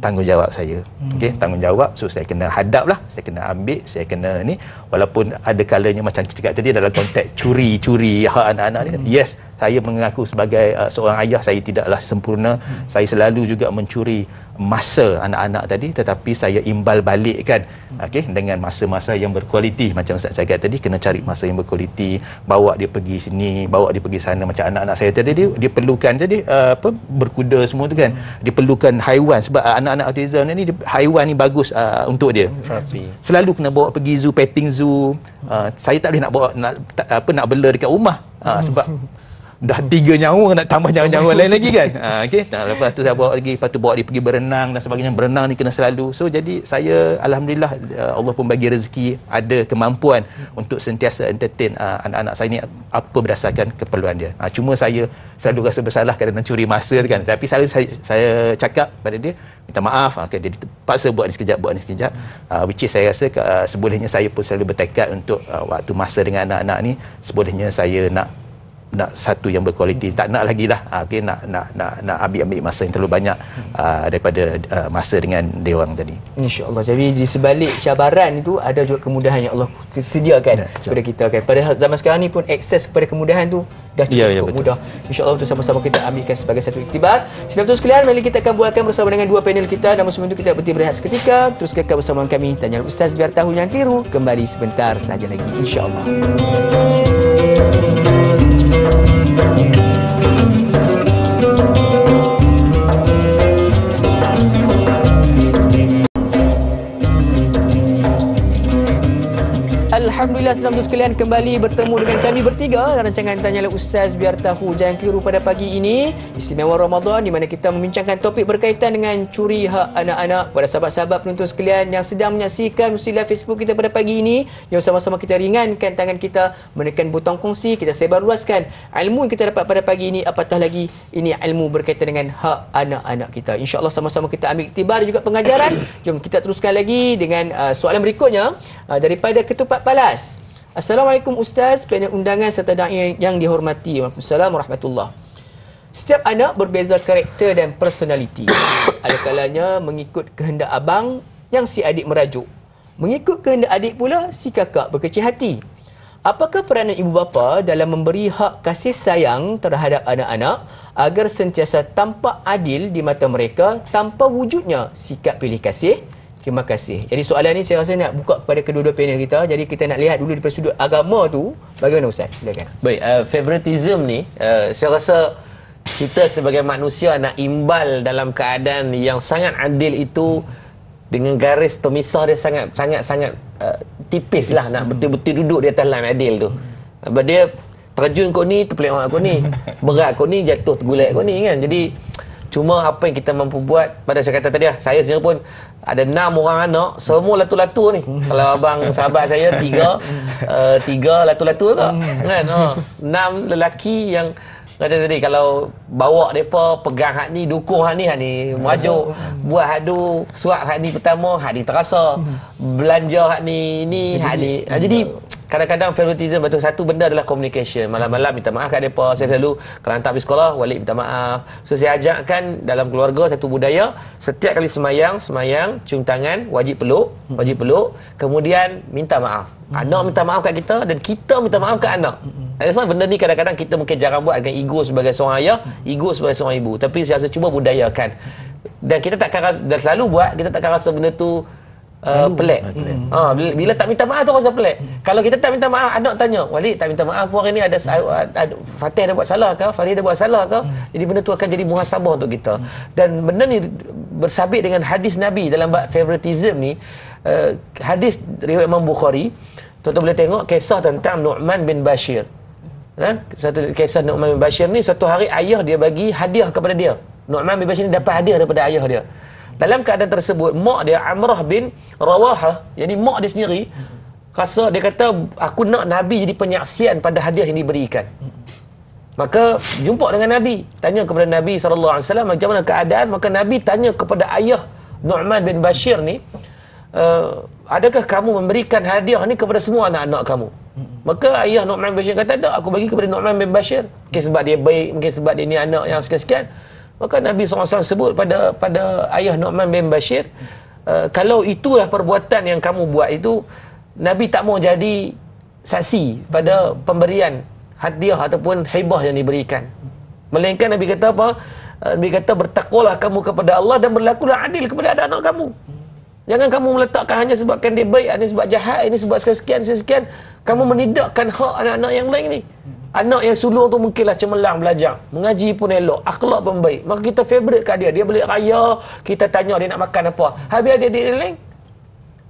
tanggungjawab saya. Okey, tanggungjawab. So saya kena hadap lah, saya kena ambil, saya kena ni, walaupun ada kalanya macam kita cakap tadi dalam konteks curi hak anak-anak ni. Yes, saya mengaku sebagai seorang ayah saya tidaklah sempurna. Saya selalu juga mencuri masa anak-anak tadi, tetapi saya imbal balikkan dengan masa-masa yang berkualiti. Macam Ustaz cakap tadi, kena cari masa yang berkualiti, bawa dia pergi sini, bawa dia pergi sana. Macam anak-anak saya tadi, dia perlukan tadi berkuda semua tu kan, dia perlukan haiwan sebab anak-anak autism ni haiwan ni bagus untuk dia. Selalu kena bawa pergi zoo, petting zoo. Saya tak boleh nak bawa nak bela dekat rumah sebab dah 3 nyawa, nak tambah nyawa-nyawa lain lagi kan. Lepas tu saya bawa lagi, lepas tu bawa dia pergi berenang dan sebagainya. Berenang ni kena selalu. So jadi saya alhamdulillah Allah pun bagi rezeki, ada kemampuan untuk sentiasa entertain anak-anak saya ni apa berdasarkan keperluan dia. Cuma saya selalu rasa bersalah kerana curi masa kan. Tapi selalu saya cakap pada dia, minta maaf, dia terpaksa buat ni sekejap, which is saya rasa sebolehnya saya pun selalu bertekad untuk waktu masa dengan anak-anak ni, sebolehnya saya nak satu yang berkualiti, tak nak lagi lah nak ambil masa yang terlalu banyak daripada masa dengan dia orang tadi.
InsyaAllah. Jadi di sebalik cabaran itu ada juga kemudahan yang Allah sediakan kepada kita kan. Pada zaman sekarang ni pun akses kepada kemudahan tu dah cukup mudah. InsyaAllah untuk sama-sama kita ambilkan sebagai satu iktibar. Sidang sekalian, mari kita akan buatkan bersama dengan dua panel kita. Namun sebelum itu kita berhenti berehat seketika. Terus kekal bersama kami Tanya Ustaz Biar Tahu Yang Keliru kembali sebentar sahaja lagi, insyaAllah. Alhamdulillah, saudara sekalian, kembali bertemu dengan kami bertiga dalam rancangan Tanyalah Ustaz Biar Tahu Jangan Keliru pada pagi ini. Istimewa Ramadan di mana kita membincangkan topik berkaitan dengan curi hak anak-anak. Kepada sahabat-sahabat penonton sekalian yang sedang menyaksikan usilah Facebook kita pada pagi ini, yang sama-sama kita ringankan tangan kita, menekan butang kongsi, kita sebarluaskan ilmu yang kita dapat pada pagi ini, apatah lagi ini ilmu berkaitan dengan hak anak-anak kita. InsyaAllah sama-sama kita ambil iktibar dan juga pengajaran. Jom kita teruskan lagi dengan soalan berikutnya daripada Ketupat Palas. Assalamualaikum Ustaz, panel undangan serta da'i yang dihormati. Waalaikumsalam warahmatullahi. Setiap anak berbeza karakter dan personaliti. Ada kalanya mengikut kehendak abang yang si adik merajuk. Mengikut kehendak adik pula si kakak berkecil hati. Apakah peranan ibu bapa dalam memberi hak kasih sayang terhadap anak-anak agar sentiasa tampak adil di mata mereka tanpa wujudnya sikap pilih kasih? Terima kasih. Jadi soalan ni saya rasa nak buka kepada kedua-dua panel kita. Jadi kita nak lihat dulu daripada sudut agama tu, bagaimana Ustaz? Silakan.
Baik, favoritism ni saya rasa kita sebagai manusia nak imbal dalam keadaan yang sangat adil itu dengan garis pemisah dia sangat tipis lah, nak betul-betul duduk di atas line adil tu. Sebab dia terjun kau ni, terpelihara kau ni, berat kau ni, jatuh tergulat kau ni kan. Jadi cuma apa yang kita mampu buat. Pada saya kata tadi lah, saya sendiri pun ada 6 orang anak, semua latu-latu ni. Kalau abang sahabat saya 3 latu-latu ke kan. 6 lelaki yang kata tadi, kalau bawa mereka pegang hak ni, dukung hak ni merajuk, buat hak tu, suap hak ni pertama, hak ni terasa, belanja hak ni hak ni. Jadi kadang-kadang favoritism, betul, satu benda adalah communication. Malam-malam minta maaf kat mereka. Saya selalu kalau hantar pergi sekolah, walik minta maaf. So saya ajakkan dalam keluarga satu budaya, setiap kali semayang cium tangan, wajib peluk, kemudian minta maaf. Anak minta maaf kat kita dan kita minta maaf kat anak. Benda ni kadang-kadang kita mungkin jarang buat dengan ego sebagai seorang ayah, ego sebagai seorang ibu. Tapi saya rasa cuba budayakan. Dan kita takkan rasa, dan selalu buat, kita takkan rasa benda tu pelik. Bila tak minta maaf tu rasa pelik. Kalau kita tak minta maaf, anak tanya, Walid tak minta maaf hari ni, ada Fatih ada buat salah ke, Farid ada buat salah ke? Jadi benda tu akan jadi muhasabah untuk kita. Dan benda ni bersabit dengan hadis Nabi dalam bab favoritism ni. Hadis riwayat Imam Bukhari, tuan-tuan boleh tengok kisah tentang Nu'man bin Bashir. Satu kisah Nu'man bin Bashir ni, satu hari ayah dia bagi hadiah kepada dia. Nu'man bin Bashir ni dapat hadiah daripada ayah dia. Dalam keadaan tersebut, mak dia Amrah bin Rawahah, yakni mak dia sendiri rasa, dia kata aku nak Nabi jadi penyaksian pada hadiah yang diberikan. Maka jumpa dengan Nabi, tanya kepada Nabi SAW macam mana keadaan. Maka Nabi tanya kepada ayah Nu'man bin Bashir ni, adakah kamu memberikan hadiah ni kepada semua anak-anak kamu? Maka ayah Nu'man bin Bashir kata, tak, aku bagi kepada Nu'man bin Bashir. Mungkin sebab dia baik, mungkin sebab dia ni anak yang sekian-sekian. Maka Nabi SAW sebut pada ayah Nu'man bin Bashir, kalau itulah perbuatan yang kamu buat itu, Nabi tak mau jadi saksi pada pemberian hadiah ataupun hibah yang diberikan. Melainkan Nabi kata apa? Nabi kata, bertakwalah kamu kepada Allah dan berlakulah adil kepada anak-anak kamu. Jangan kamu meletakkan hanya sebabkan dia baik, ini sebab jahat, ini sebab sekian. Kamu menidakkan hak anak-anak yang lain ni. Anak yang sulung tu mungkinlah cemerlang belajar, mengaji pun elok, akhlak pun baik. Maka kita favourite kat dia. Dia balik raya, kita tanya dia nak makan apa. Habis adik-adik dia lain.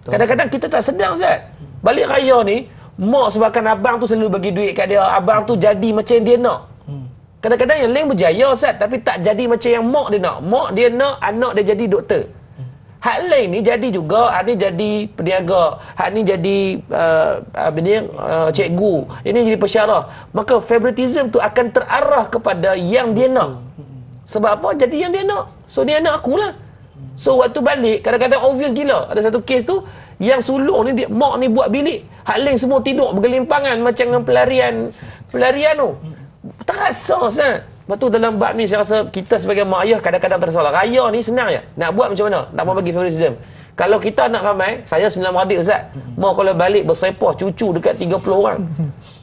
Kadang-kadang kita tak sedar, Ustaz. Balik raya ni, mak sebabkan abang tu selalu bagi duit kat dia, abang tu jadi macam yang dia nak. Kadang-kadang yang lain berjaya, Ustaz, tapi tak jadi macam yang mak dia nak. Mak dia nak anak dia jadi doktor. Hak lain ni jadi juga, hak ni jadi peniaga, hak ni jadi cikgu, ini jadi pensyarah. Maka favoritism tu akan terarah kepada yang dia nak. Sebab apa? Jadi yang dia nak. So dia anak akulah. So waktu balik, kadang-kadang obvious gila. Ada satu kes tu, yang sulung ni, mak ni buat bilik, hak lain semua tidur bergelimpangan macam dengan pelarian tu. Terasa, Ustaz. Lepas tu dalam bab ni saya rasa kita sebagai mak ayah kadang-kadang tersalah. Raya ni senang je. Nak buat macam mana? Tak mau bagi favoritism. Kalau kita nak ramai, saya 9 beradik, Ustaz. Mau kalau balik bersepah cucu dekat 30 orang.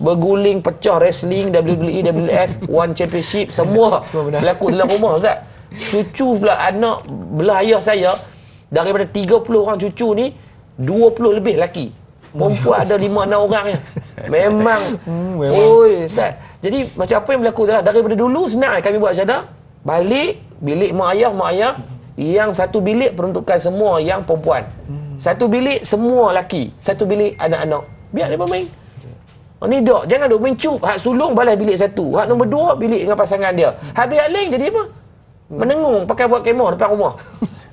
Berguling, pecah, wrestling, WWE, WWF, One Championship, semua berlaku dalam rumah, Ustaz. Cucu pula anak belah ayah saya, daripada 30 orang cucu ni, 20 lebih lelaki. Perempuan ada 5-6 orang je. Memang. Oi, Ustaz. Jadi macam apa yang berlaku dah, daripada dulu senang kami buat macam mana? Balik bilik mak ayah, yang satu bilik peruntukan semua yang perempuan. Satu bilik semua lelaki, satu bilik anak-anak. Biar dia bermain. Ni dok, jangan duk main cup. Hak sulung balas bilik satu. Hak nombor 2 bilik dengan pasangan dia. Habis hak lain jadi apa? Menengung pakai buat kemah depan rumah.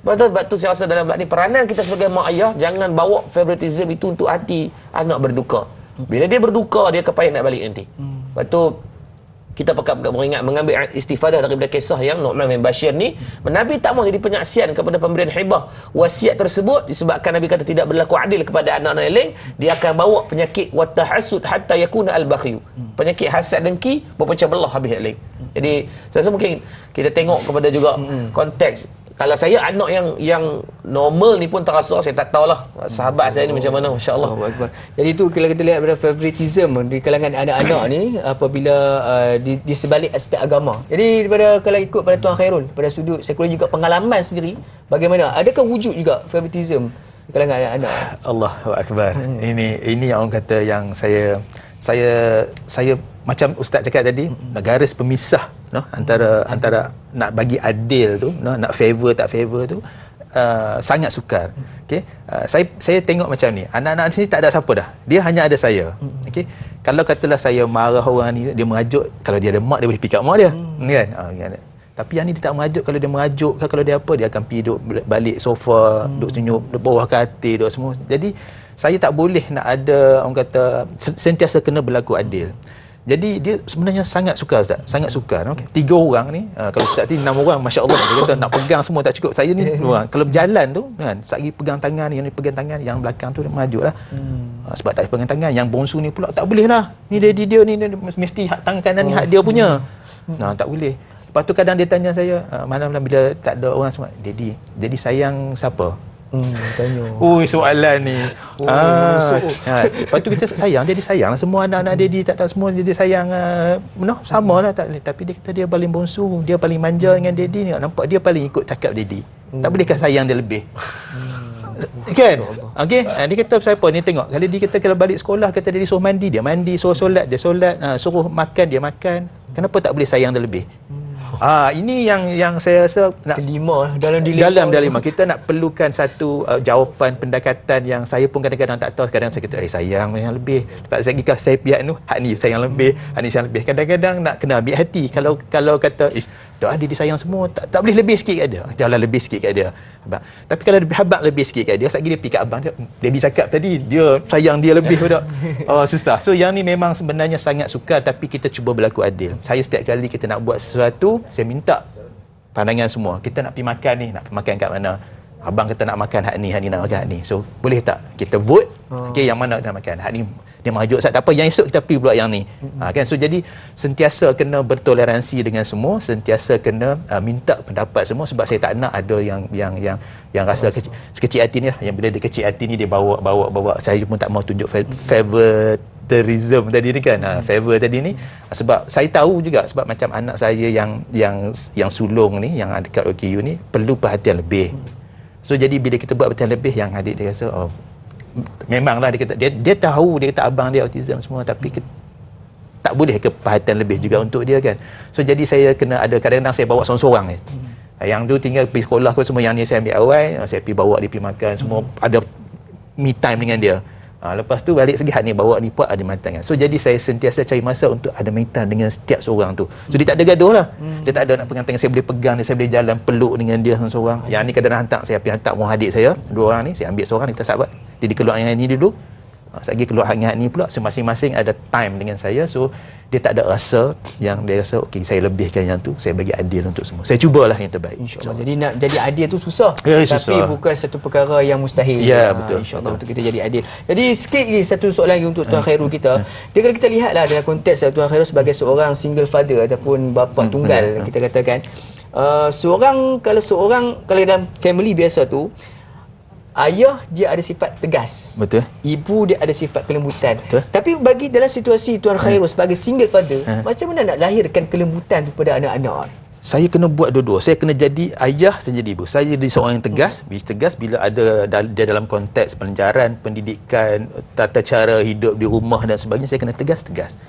Sebab tu saya rasa dalam bab ni peranan kita sebagai mak ayah, jangan bawa favoritism itu untuk hati anak berduka. Bila dia berduka, dia kepayah nak balik nanti. Sebab tu kita beringat mengambil istifadah daripada kisah yang Nu'man bin Bashir ni. Nabi tak mau jadi penyaksian kepada pemberian hibah wasiat tersebut disebabkan Nabi kata tidak berlaku adil kepada anak-anak yang lain. Dia akan bawa penyakit watahasud hatta yakuna al-bakhyu. Penyakit hasad dengki berpecah belah habis yang lain. Jadi saya rasa mungkin kita tengok kepada juga konteks. Kalau saya anak yang normal ni pun terasa, saya tak tahulah sahabat saya ni macam mana, masya-Allah.
Jadi itu kalau kita lihat pada favoritism di kalangan anak-anak ni apabila di sebalik aspek agama. Jadi daripada kalau ikut pada Tuan Khairul pada sudut psikologi juga pengalaman sendiri, bagaimana? Adakah wujud juga favoritism di kalangan anak-anak?
Allahu akbar. Ini yang orang kata yang saya macam Ustaz cakap tadi, garis pemisah antara nak bagi adil tu, nak favor tak favor tu sangat sukar. Okey, saya tengok macam ni, anak-anak sini tak ada siapa dah, dia hanya ada saya. Okey, kalau katalah saya marah orang ni, dia merajuk, kalau dia ada mak dia boleh pick up mak dia, kan? Tapi yang ni dia tak merajuk. Kalau dia merajuk, kalau dia apa, dia akan pergi duduk balik sofa, duduk senyum, duduk bawah katil, duduk semua. Jadi saya tak boleh nak ada, orang kata, sentiasa kena berlaku adil. Jadi dia sebenarnya sangat sukar, Ustaz. Sangat sukar. Okay. 3 orang ni, kalau Ustaz ni 6 orang, Masya Allah. Dia kata nak pegang semua tak cukup. Saya ni 2 orang. Kalau berjalan tu, kan, Ustaz pergi pegang tangan, yang ni pegang tangan, yang belakang tu dia maju lah. Sebab tak pegang tangan. Yang bongsu ni pula, tak boleh lah. Ni daddy dia ni, mesti hak tangan kanan ni hak dia punya. Tak boleh. Lepas tu kadang dia tanya saya, malam-malam bila tak ada orang semua, daddy, jadi sayang siapa?
Tanya.
Soalan ni. Lepas tu kita sayang, jadi sayang lah semua anak-anak daddy, tak ada semua jadi sayang sama lah, tak boleh. Tapi dia kata dia paling bongsu, dia paling manja dengan daddy ni. Nampak dia paling ikut cakap daddy. Tak bolehkah sayang dia lebih? Kan? Okey, dia kata pasal apa ni, tengok. Kalau dia kata kalau balik sekolah, kata dia suruh mandi, dia mandi, suruh solat, dia solat, suruh makan, dia makan. Kenapa tak boleh sayang dia lebih? Ini yang saya rasa nak dalam dilema kita nak perlukan satu jawapan pendekatan yang saya pun kadang-kadang tak tahu. Kadang saya kata sayang yang lebih, lepas lagi kalau saya pihak tu hak ni sayang lebih, hak ni sayang lebih. Kadang-kadang nak kena ambil hati kalau kata dah dia disayang semua, tak boleh lebih sikit kat dia, jalan lebih sikit kat dia abang. Tapi kalau abang lebih sikit kat dia, satgi dia pergi kat abang, dia cakap tadi dia sayang dia lebih dak. Susah. So yang ni memang sebenarnya sangat sukar, tapi kita cuba berlaku adil. Saya setiap kali kita nak buat sesuatu, saya minta pandangan semua. Kita nak pergi makan ni, nak pergi makan kat mana? Abang kata nak makan hak ni nak makan hak ni. So boleh tak kita vote? Okey, yang mana nak makan? Hak ni dia merajuk tak apa, yang esok kita pergi pula yang ni. Kan, so jadi sentiasa kena bertoleransi dengan semua, sentiasa kena minta pendapat semua, sebab saya tak nak ada yang rasa sekecil hati ni lah, yang bila dia kecil hati ni dia bawa. Saya pun tak mau tunjuk favoritism tadi ni kan, favor tadi ni, sebab saya tahu juga, sebab macam anak saya yang sulung ni, yang dekat OKU ni perlu perhatian lebih. So jadi bila kita buat perhatian lebih, yang adik dia rasa memanglah dia kata dia tahu, dia kata abang dia autism semua, tapi tak boleh ke perhatian lebih juga untuk dia kan. So jadi saya kena ada, kadang-kadang saya bawa seorang-seorang ni. Yang tu tinggal pergi sekolah ke semua, yang ni saya ambil awal, saya pergi bawa dia pergi makan semua, ada me time dengan dia. Lepas tu balik segi hak ni bawa ni puak ada matang kan. So jadi saya sentiasa cari masa untuk ada me time dengan setiap seorang tu. So dia tak ada gaduh lah. Dia tak ada nak pegang tangan, saya boleh pegang dia, saya boleh jalan peluk dengan dia seorang. Yang ni kadang-kadang hantar, saya pergi hantar rumah adik saya, 2 orang ni, saya ambil seorang, kita sahabat. Dia keluar dengan ni dulu. Lagi keluar dengan ni pula. So masing-masing ada time dengan saya. So dia tak ada rasa yang dia rasa okey saya lebihkan yang tu, saya bagi adil untuk semua. Saya cubalah yang terbaik.
InsyaAllah. Jadi nak jadi adil tu susah. Tapi
susah.
bukan satu perkara yang mustahil.
Ya, betul.
InsyaAllah untuk kita jadi adil. Jadi sikit lagi satu soalan lagi untuk Tuan Khairul kita. Dia kalau kita lihatlah dalam konteks Tuan Khairul sebagai seorang single father ataupun bapa tunggal, kita katakan kalau dalam family biasa tu, ayah dia ada sifat tegas.
Betul.
Ibu dia ada sifat kelembutan.
Betul.
Tapi bagi dalam situasi Tuan Khairul sebagai single father, macam mana nak lahirkan kelembutan tu pada anak-anak?
Saya kena buat dua-dua. Saya kena jadi ayah, saya jadi ibu. Saya jadi seorang yang tegas. Tegas bila ada dia dalam konteks pelajaran, pendidikan, tata cara hidup di rumah dan sebagainya, saya kena tegas-tegas.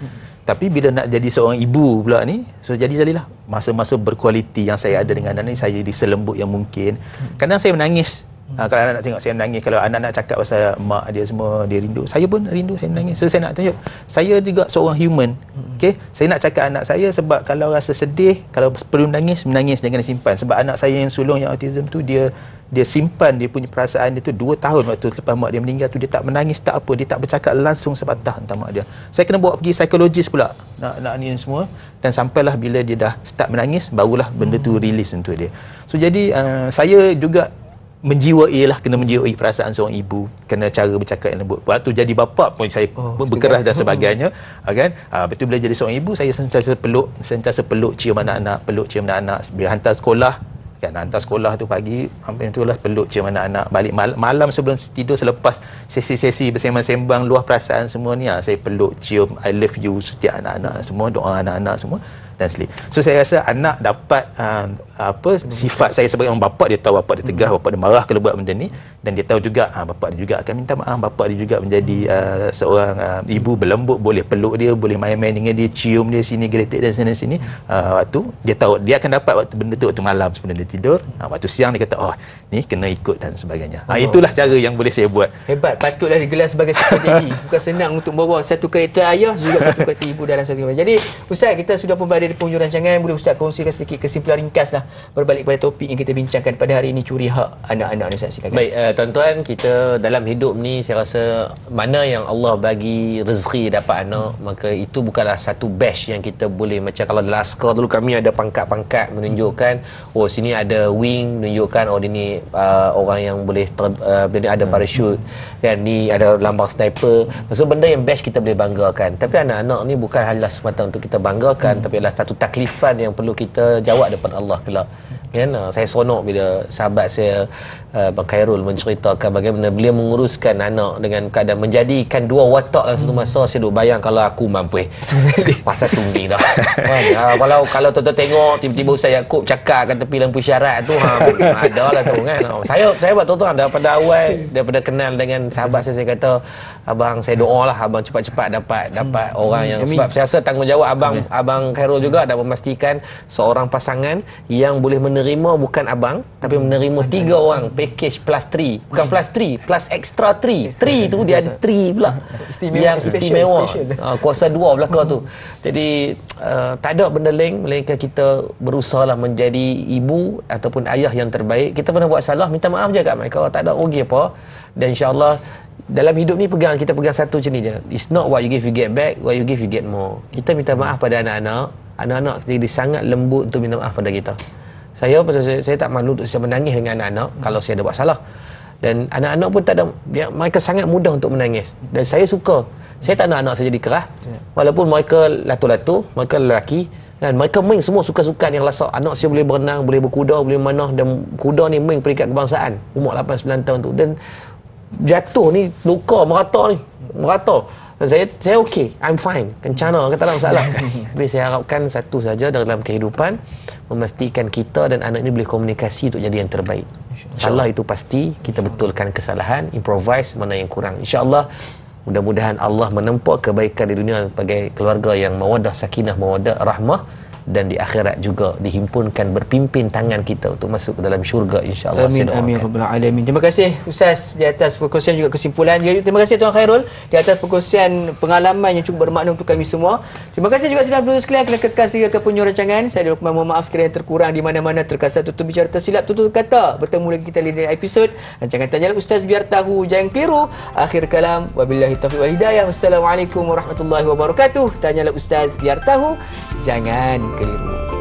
Tapi bila nak jadi seorang ibu pula ni, so jadilah masa-masa berkualiti yang saya ada dengan anak ni, saya jadi selembut yang mungkin. Kadang saya menangis. Kalau anak nak tengok saya menangis, kalau anak nak cakap pasal mak dia semua, dia rindu, saya pun rindu, saya menangis. So saya nak tunjuk saya juga seorang human. Okey, saya nak cakap anak saya, sebab kalau rasa sedih, kalau perlu menangis jangan disimpan. Sebab anak saya yang sulung yang autism tu, dia simpan dia punya perasaan dia tu 2 tahun waktu lepas mak dia meninggal tu, dia tak menangis, tak apa, dia tak bercakap langsung sepatah tentang mak dia. Saya kena bawa pergi psikologis pula nak ni semua, dan sampailah bila dia dah start menangis, barulah benda tu release untuk dia. So jadi saya juga kena menjiwai perasaan seorang ibu, kena cara bercakap yang lembut. Waktu jadi bapa pun saya berkeras dan sebagainya, kan. Betul, bila jadi seorang ibu, saya sentiasa peluk, cium anak-anak, bila hantar sekolah, kan, hantar sekolah tu pagi, hampir itulah peluk, cium anak-anak. Balik malam sebelum tidur, selepas sesi-sesi bersembang-sembang luah perasaan semua ni, saya peluk, cium, I love you setiap anak-anak semua, doa anak-anak semua dan sleep. So saya rasa anak dapat sifat saya sebagai orang bapa, dia tahu bapa dia tegas, bapa dia marah kalau buat benda ni, dan dia tahu juga bapa dia juga akan minta maaf, bapa dia juga menjadi seorang ibu berlembut, boleh peluk dia, boleh main-main dengan dia, cium dia sini, geletek dan sini. Waktu dia tahu dia akan dapat waktu benda tu waktu malam sebelum dia tidur. Waktu siang dia kata ni kena ikut dan sebagainya. Itulah cara yang boleh saya buat.
Hebat, patutlah digelar sebagai super daddy. Bukan senang untuk bawa satu karakter ayah juga satu karakter ibu dalam satu karakter. Jadi Ustaz, kita sudah pun berada di penghujung rancangan. Boleh Ustaz kongsikan sedikit kesimpulan ringkas lah berbalik pada topik yang kita bincangkan pada hari ini, curi hak anak-anak ni Ustaz, silakan.
Baik, tuan-tuan, kita dalam hidup ni saya rasa mana yang Allah bagi rezeki dapat anak, maka itu bukanlah satu badge yang kita boleh, macam kalau dalam askar dulu kami ada pangkat-pangkat menunjukkan sini ada wing, menunjukkan dia ni orang yang boleh ada parachute, kan, ni ada lambang sniper. Maksud benda yang badge kita boleh banggakan. Tapi anak-anak ni bukan hanya semata untuk kita banggakan, tapi adalah satu taklifan yang perlu kita jawab depan Allah kelak. Kan? Saya seronok bila sahabat saya Bang Khairul menceritakan bagaimana beliau menguruskan anak dengan keadaan menjadikan dua watak dalam satu masa. Saya duk bayang kalau aku mampu masa tunggu dah. Kalau tuan-tuan tengok tiba-tiba Ustaz Yaakob cakap kat tepi lampu isyarat tu ada lah tu kan. Saya buat tuan-tuan daripada awal, daripada kenal dengan sahabat saya kata abang, saya doa lah abang cepat-cepat dapat orang yang, sebab saya rasa tanggungjawab abang Khairul juga dah memastikan seorang pasangan yang boleh menerima bukan abang tapi menerima 3 orang package plus 3, bukan plus 3 plus extra 3 tu dia ada 3 pula yang istimewa, kuasa 2 belakang tu. Jadi tak ada benda lain melainkan kita berusahalah menjadi ibu ataupun ayah yang terbaik. Kita pernah buat salah, minta maaf je kat mereka, tak ada rugi apa. Dan insyaAllah dalam hidup ni kita pegang satu macam ni je, it's not what you give you get back, what you give you get more. Kita minta maaf pada anak-anak jadi sangat lembut untuk minta maaf pada kita. Saya tak malu untuk saya menangis dengan anak-anak kalau saya ada buat salah. Dan anak-anak pun tak ada, mereka sangat mudah untuk menangis. Dan saya suka. Saya tak nak anak saya jadi keras. Walaupun mereka latu-latu, mereka lelaki, dan mereka main semua sukan-sukan yang lasak. Anak saya boleh berenang, boleh berkuda, boleh manah, dan kuda ni main peringkat kebangsaan umur 8-9 tahun tu. Dan jatuh ni luka merata. Dan saya okey, I'm fine, kencana, tak ada masalah. Tapi saya harapkan satu saja dalam kehidupan, memastikan kita dan anak ini boleh komunikasi untuk jadi yang terbaik. Salah itu pasti, kita betulkan kesalahan, improvise mana yang kurang. InsyaAllah mudah-mudahan Allah menempa kebaikan di dunia sebagai keluarga yang mawaddah, sakinah, mawaddah, rahmah, dan di akhirat juga dihimpunkan berpimpin tangan kita untuk masuk ke dalam syurga, insya-Allah.
Amin rabbal alamin. Terima kasih Ustaz di atas perkongsian juga kesimpulan. Terima kasih Tuan Khairul di atas perkongsian pengalaman yang cukup bermakna untuk kami semua. Terima kasih juga sedang penonton sekalian kerana kekal sehingga ke penghujung rancangan. Saya Luqman, mohon maaf sekiranya terkurang di mana-mana, terkasar tutur bicara tersilap, tutur kata. Bertemu lagi kita di episod rancangan Tanyalah Ustaz, biar tahu jangan keliru. Akhir kalam, wabillahi taufiq wal hidayah. Wassalamualaikum warahmatullahi wabarakatuh. Tanyalah Ustaz, biar tahu jangan keliru.